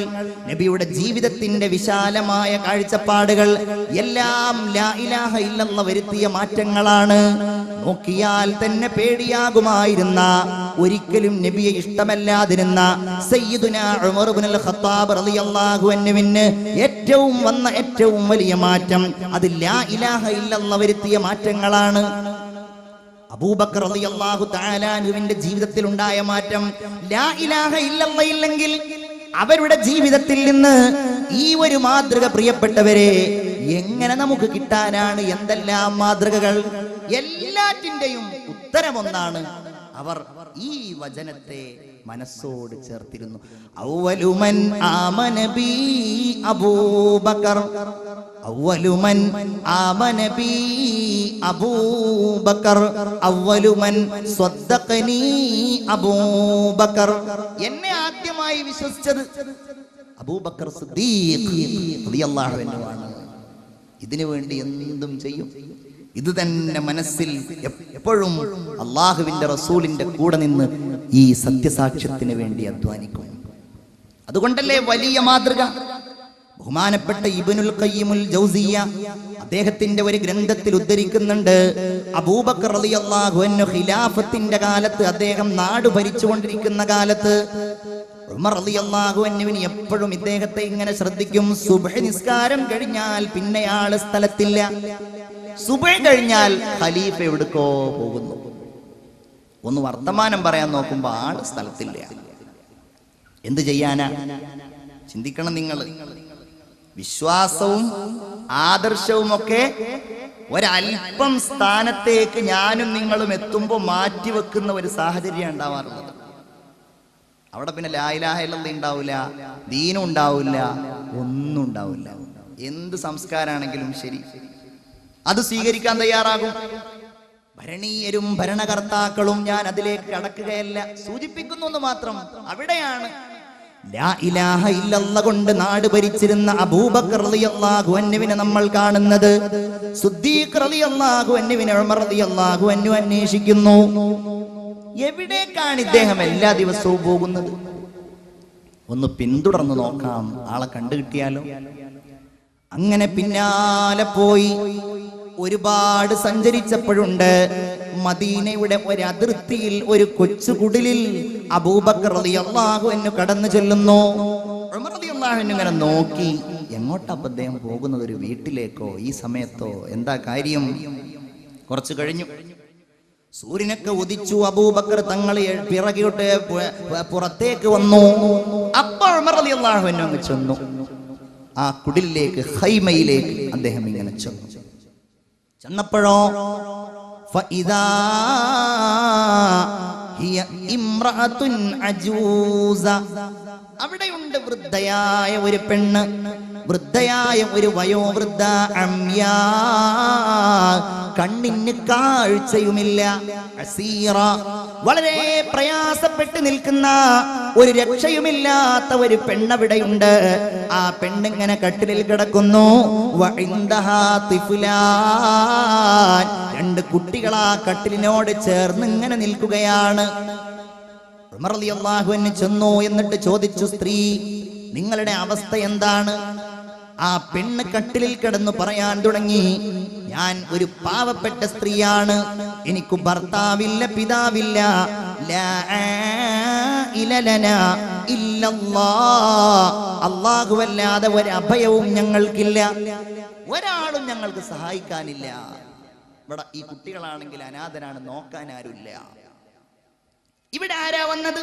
നബിയുടെ ജീവിതത്തിന്റെ വിശാലമായ കാഴ്ചപ്പാടുകൾ എല്ലാം ലാ ഇലാഹ ഇല്ലല്ലാഹ് വരുത്തിയ മാറ്റങ്ങളാണ്. നോക്കിയാൽ തന്നെ പേടിയാകുമായിരുന്ന, ഒരിക്കലും നബിയെ ഇഷ്ടമല്ലാതിരുന്ന സയ്യിദുനാ ഉമർ ഇബ്നുൽ ഖത്താബ് റളിയല്ലാഹു അൻഹുവിന് ഏറ്റവും വലിയ മാറ്റം അത് ലാ ഇലാഹ ഇല്ലല്ലാഹ് വരുത്തിയ മാറ്റങ്ങളാണ്. അബൂബക്കർ റളിയല്ലാഹു തആല അൻഹുവിന്റെ ജീവിതത്തിൽ ഉണ്ടായ മാറ്റം, ലാ ഇലാഹ ഇല്ലല്ലാഹ് ഇല്ലെങ്കിൽ അവരുടെ ജീവിതത്തിൽ നിന്ന് ഈ ഒരു മാതൃക, പ്രിയപ്പെട്ടവരെ, എങ്ങനെ നമുക്ക് കിട്ടാനാണ്? എന്തെല്ലാം മാതൃകകൾ! എല്ലാറ്റിന്റെയും ഉത്തരമൊന്നാണ്, അവർ ഈ വചനത്തെ മനസ്സോട് ചേർത്തിരുന്നു. അവ്വലുമൻ ആമന ബി അബൂബക്കർ, അവ്വലുമൻ ആമന ബി അബൂബക്കർ, അവ്വലുമൻ സ്വദ്ദഖനി അബൂബക്കർ. എന്നെ ആദ്യമായി വിശ്വസിച്ചത് അബൂബക്കർ സിദ്ദീഖ് റളിയല്ലാഹു അൻഹു ആണ്. ഇതിനു വേണ്ടി എന്തും ചെയ്യും. ഇത് തന്നെ മനസ്സിൽ എപ്പോഴും അള്ളാഹുവിന്റെ റസൂലിന്റെ കൂടെ നിന്ന് ഈ സത്യസാക്ഷ്യത്തിന് വേണ്ടി അധ്വാനിക്കും. അതുകൊണ്ടല്ലേ വലിയ മാതൃക. ബഹുമാനപ്പെട്ട ഇബ്നുൽ ഖയ്യിമുൽ ജൗസിയ്യ അദ്ദേഹത്തിന്റെ ഒരു ഗ്രന്ഥത്തിൽ ഉദ്ധരിക്കുന്നുണ്ട്, അബൂബക്കർ റളിയല്ലാഹു അൻഹു ഖിലാഫത്തിന്റെ കാലത്ത്, അദ്ദേഹം നാട് ഭരിച്ചുകൊണ്ടിരിക്കുന്ന കാലത്ത് ഉമർ റളിയല്ലാഹു അൻഹുവിന് എപ്പോഴും ഇദ്ദേഹത്തെ ഇങ്ങനെ ശ്രദ്ധിക്കും. സുബ്ഹ് നിസ്കാരം കഴിഞ്ഞാൽ പിന്നെ ആള് സ്ഥലത്തില്ല. സുബ്ഹ് കഴിഞ്ഞാൽ ഖലീഫ എവിടേക്കോ പോകുന്നു. ഒന്ന് വർത്തമാനം പറയാൻ നോക്കുമ്പോ ആള് സ്ഥലത്തില്ല. എന്ത് ചെയ്യാനാ? ചിന്തിക്കണം നിങ്ങൾ. വിശ്വാസവും ആദർശവും ഒക്കെ ഒരൽപ്പം സ്ഥാനത്തേക്ക് ഞാനും നിങ്ങളും എത്തുമ്പോൾ മാറ്റിവെക്കുന്ന ഒരു സാഹചര്യം ഉണ്ടാവാറുള്ളത്. അവിടെ പിന്നെ ലാ ഇലാഹ ഇല്ലല്ലാഹ് ഉണ്ടാവില്ല, ദീനും ഉണ്ടാവില്ല, ഒന്നും ഉണ്ടാവില്ല. എന്ത് സംസ്കാരാണെങ്കിലും ശരി, അത് സ്വീകരിക്കാൻ തയ്യാറാകും. ഭരണീയരും ഭരണകർത്താക്കളും, ഞാൻ അതിലേക്ക് കടക്കുകയല്ല, സൂചിപ്പിക്കുന്നു എന്ന് മാത്രം. അവിടെയാണ് ലാ ഇലാഹ ഇല്ലല്ലാഹ് കൊണ്ട് നാട് ഭരിച്ചിരുന്ന അബൂബക്കർ റളിയല്ലാഹു അൻഹുവിനെ നമ്മൾ കാണുന്നത്. സിദ്ദീഖ് റളിയല്ലാഹു അൻഹുവിനെ ഉമർ റളിയല്ലാഹു അൻഹു അന്വേഷിക്കുന്നു. എവിടേക്കാണ് ഇദ്ദേഹം എല്ലാ ദിവസവും പോകുന്നത്? ഒന്ന് പിന്തുടർന്ന് നോക്കാം, ആളെ കണ്ടുകിട്ടിയാലോ. അങ്ങനെ പിന്നാലെ പോയി ഒരുപാട് സഞ്ചരിച്ചപ്പോഴുണ്ട്, മദീനയുടെ ഒരു അതിർത്തിയിൽ ഒരു കൊച്ചു കുടിലിൽ അബൂബക്കർ റളിയല്ലാഹു അൻഹു കടന്നു ചെല്ലുന്നു. ഉമർ റളിയല്ലാഹു അൻഹു ഇങ്ങനെ നോക്കി, എങ്ങോട്ടാ അദ്ദേഹം പോകുന്നത്? ഒരു വീട്ടിലേക്കോ ഈ സമയത്തോ? എന്താ കാര്യം? കുറച്ചു കഴിഞ്ഞു, സൂര്യനൊക്കെ ഉദിച്ചു. അബൂബക്കർ തങ്ങൾ പിറകോട്ട് പുറത്തേക്ക് വന്നു. അപ്പോൾ ഉമർ റളിയല്ലാഹു അൻഹു അങ്ങ് ചെന്നു ആ കുടിലേക്ക്, ഖൈമയിലേക്ക് അദ്ദേഹം ഇങ്ങനെ ചെന്നപ്പോഴോ ഫഇദാ ഹിയ ഇംറഅത്തുൻ അജൂസ. അവിടെയുണ്ട് വൃദ്ധയായ ഒരു പെണ്ണ്, വൃദ്ധയായ ഒരു വയോവൃദ്ധ, അമ്യാ, കണ്ണിന് കാഴ്ചയുമില്ല, അസീറ, വളരെ പ്രയാസപ്പെട്ട് നിൽക്കുന്ന, ഒരു രക്ഷയുമില്ലാത്ത ഒരു പെണ്ണവിടെയുണ്ട്. ആ പെണ്ണിങ്ങനെ കട്ടിലിൽ കിടക്കുന്നു. വഇൻദഹാ തിഫ്ലാൻ, രണ്ട് കുട്ടികൾ ആ കട്ടിലിനോട് ചേർന്ന് ഇങ്ങനെ നിൽക്കുകയാണ്. ഉമർ റളിയല്ലാഹു അൻഹു ചെന്നു, എന്നിട്ട് ചോദിച്ചു, സ്ത്രീ, നിങ്ങളുടെ അവസ്ഥ എന്താണ്? ആ പെണ്ണ് കട്ടിലിൽ കിടന്നു പറയാൻ തുടങ്ങി, ഞാൻ ഒരു പാവപ്പെട്ട സ്ത്രീയാണ്, എനിക്ക് ഭർത്താവില്ല, പിതാവില്ല, ലാ ഇലലനാ ഇല്ലല്ലാഹ്, അല്ലാഹുവല്ലാതെ ഒരു അഭയവും ഞങ്ങൾക്കില്ല, ഒരാളും ഞങ്ങൾക്ക് സഹായിക്കാനില്ല. ഇവിടെ ഈ കുട്ടികളാണെങ്കിൽ അനാഥരാണ്, നോക്കാൻ ആരുമില്ല. ഇവിടെ ആരാ വന്നത്?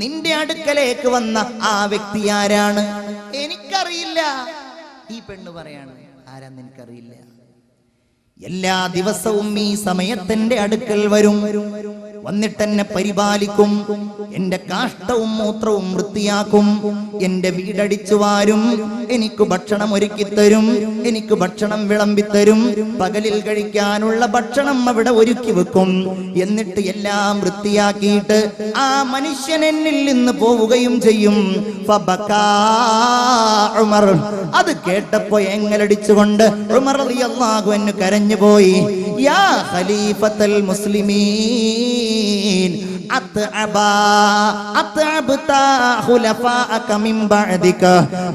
നിന്റെ അടുക്കലേക്ക് വന്ന ആ വ്യക്തി ആരാണ്? എനിക്കറിയില്ല. ഈ പെണ്ണ് പറയാണ്, ആരാന്ന് എനിക്കറിയില്ല. എല്ലാ ദിവസവും ഈ സമയത്തെന്റെ അടുക്കൽ വരും, വന്നിട്ടെന്നെ പരിപാലിക്കും, എന്റെ കാഷ്ടവും മൂത്രവും വൃത്തിയാക്കും, എന്റെ വീടടിച്ചു വാരും, എനിക്ക് ഭക്ഷണം ഒരുക്കിത്തരും, എനിക്ക് ഭക്ഷണം വിളമ്പിത്തരും, പകലിൽ കഴിക്കാനുള്ള ഭക്ഷണം അവിടെ ഒരുക്കി വെക്കും. എന്നിട്ട് എല്ലാം വൃത്തിയാക്കിയിട്ട് ആ മനുഷ്യൻ എന്നിൽ നിന്ന് പോവുകയും ചെയ്യും. ഫബകാ ഉമർ, അത് കേട്ടപ്പോ എങ്ങലടിച്ചുകൊണ്ട് ഉമർ റളിയല്ലാഹു അൻഹു കരഞ്ഞു പോയി. യാ ഖലീഫത്തുൽ മുസ്ലിമീൻ,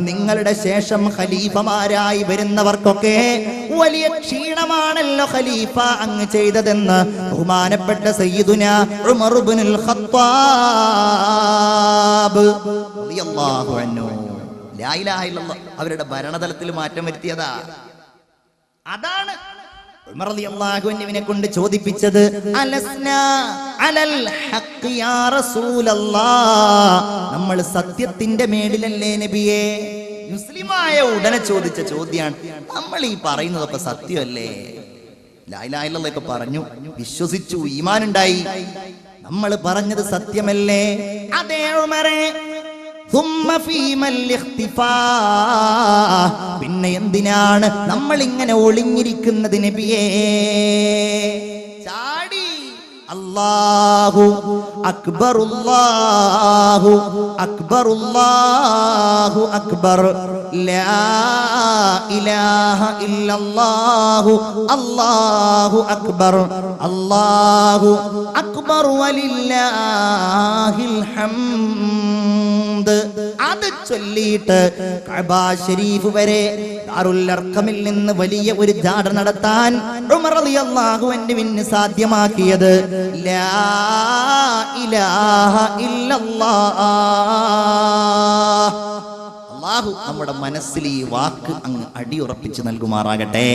നിങ്ങളുടെ ശേഷം ഖലീഫമാരായി വരുന്നവർക്കൊക്കെ വലിയ ക്ഷീണമാണല്ലോ ഖലീഫ അങ്ങ് ചെയ്തതെന്ന് ബഹുമാനപ്പെട്ട സയ്യിദുനാ ഉമർ ഇബ്നുൽ ഖത്താബ് റളിയല്ലാഹു അൻഹു, ലാ ഇലാഹ ഇല്ലല്ലാഹ്, അവരുടെ ഭരണതലത്തിൽ മാറ്റം വരുത്തിയതാ. അതാണ് ഉമർ റളിയല്ലാഹു അൻഹുവിനെ കൊണ്ട് ചോദിപ്പിച്ചത്. അലസ്നാ അലൽ ഹഖ് യാ റസൂലല്ലാഹ്, നമ്മൾ സത്യത്തിന്റെ മേലിലല്ലേ നബിയേ? മുസ്ലിമായ ഉടനെ ചോദിച്ച ചോദ്യാണ്. നമ്മൾ ഈ പറയുന്നതൊക്കെ സത്യമല്ലേ? ലാ ഇലാഹ ഇല്ലല്ലാഹ് ഒക്കെ പറഞ്ഞു, വിശ്വസിച്ചു, ഈമാൻ ഉണ്ടായി. നമ്മൾ പറഞ്ഞത് സത്യമല്ലേ? അതേ ഉമറേ. പിന്നെ എന്തിനാണ് നമ്മൾ ഇങ്ങനെ ഒളിഞ്ഞിരിക്കുന്നത് നബിയേ? ചാടി അല്ലാഹു അക്ബർ, അല്ലാഹു അക്ബർ, അല്ലാഹു അക്ബർ, ലാ ഇലാഹ ഇല്ലല്ലാഹു, അല്ലാഹു അക്ബർ, അല്ലാഹു അക്ബർ വലില്ലാഹിൽ ഹംദ്. അത് ചൊല്ലിയിട്ട് കഅബ ശരീഫ് വരെ ദാറുൽ അർഖമിൽ നിന്ന് വലിയ ഒരു ജാഥ നടത്താൻ ഉമർ റളിയല്ലാഹു അൻഹുവിന് സാധ്യമാക്കിയത് ലാ ഇലാഹ ഇല്ലല്ലാഹ്. അല്ലാഹു നമ്മുടെ മനസ്സിൽ ഈ വാക്ക് അങ്ങ് അടിയുറപ്പിച്ച് നൽകുമാറാകട്ടെ.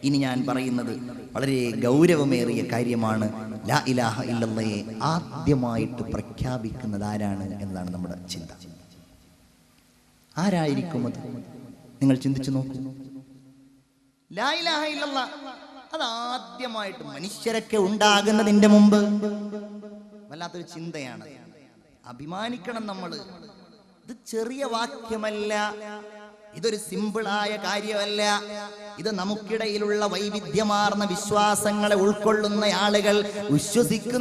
ഇനി ഞാൻ പറയുന്നത് വളരെ ഗൗരവമേറിയ കാര്യമാണ്. ലാ ഇലാഹ ഇല്ലല്ലാഹയെ ആദ്യമായിട്ട് പ്രഖ്യാപിക്കുന്നത് ആരാണ് എന്നതാണ് നമ്മുടെ ചിന്ത. ആരായിരിക്കും അത്? നിങ്ങൾ ചിന്തിച്ചു നോക്കൂ. ലാ ഇലാഹ ഇല്ലല്ലാഹ് അത് ആദ്യമായിട്ട് മനുഷ്യരൊക്കെ ഉണ്ടാകുന്നതിന്റെ മുമ്പ് വല്ലാത്തൊരു ചിന്തയാണ്. അഭിമാനിക്കണം നമ്മൾ. ഇത് ചെറിയ വാക്യമല്ല, ഇതൊരു സിമ്പിളായ കാര്യമല്ല. ഇത് നമുക്കിടയിലുള്ള വൈവിധ്യമാർന്ന വിശ്വാസങ്ങളെ ഉൾക്കൊള്ളുന്ന ആളുകൾ വിശ്വസിക്കുന്ന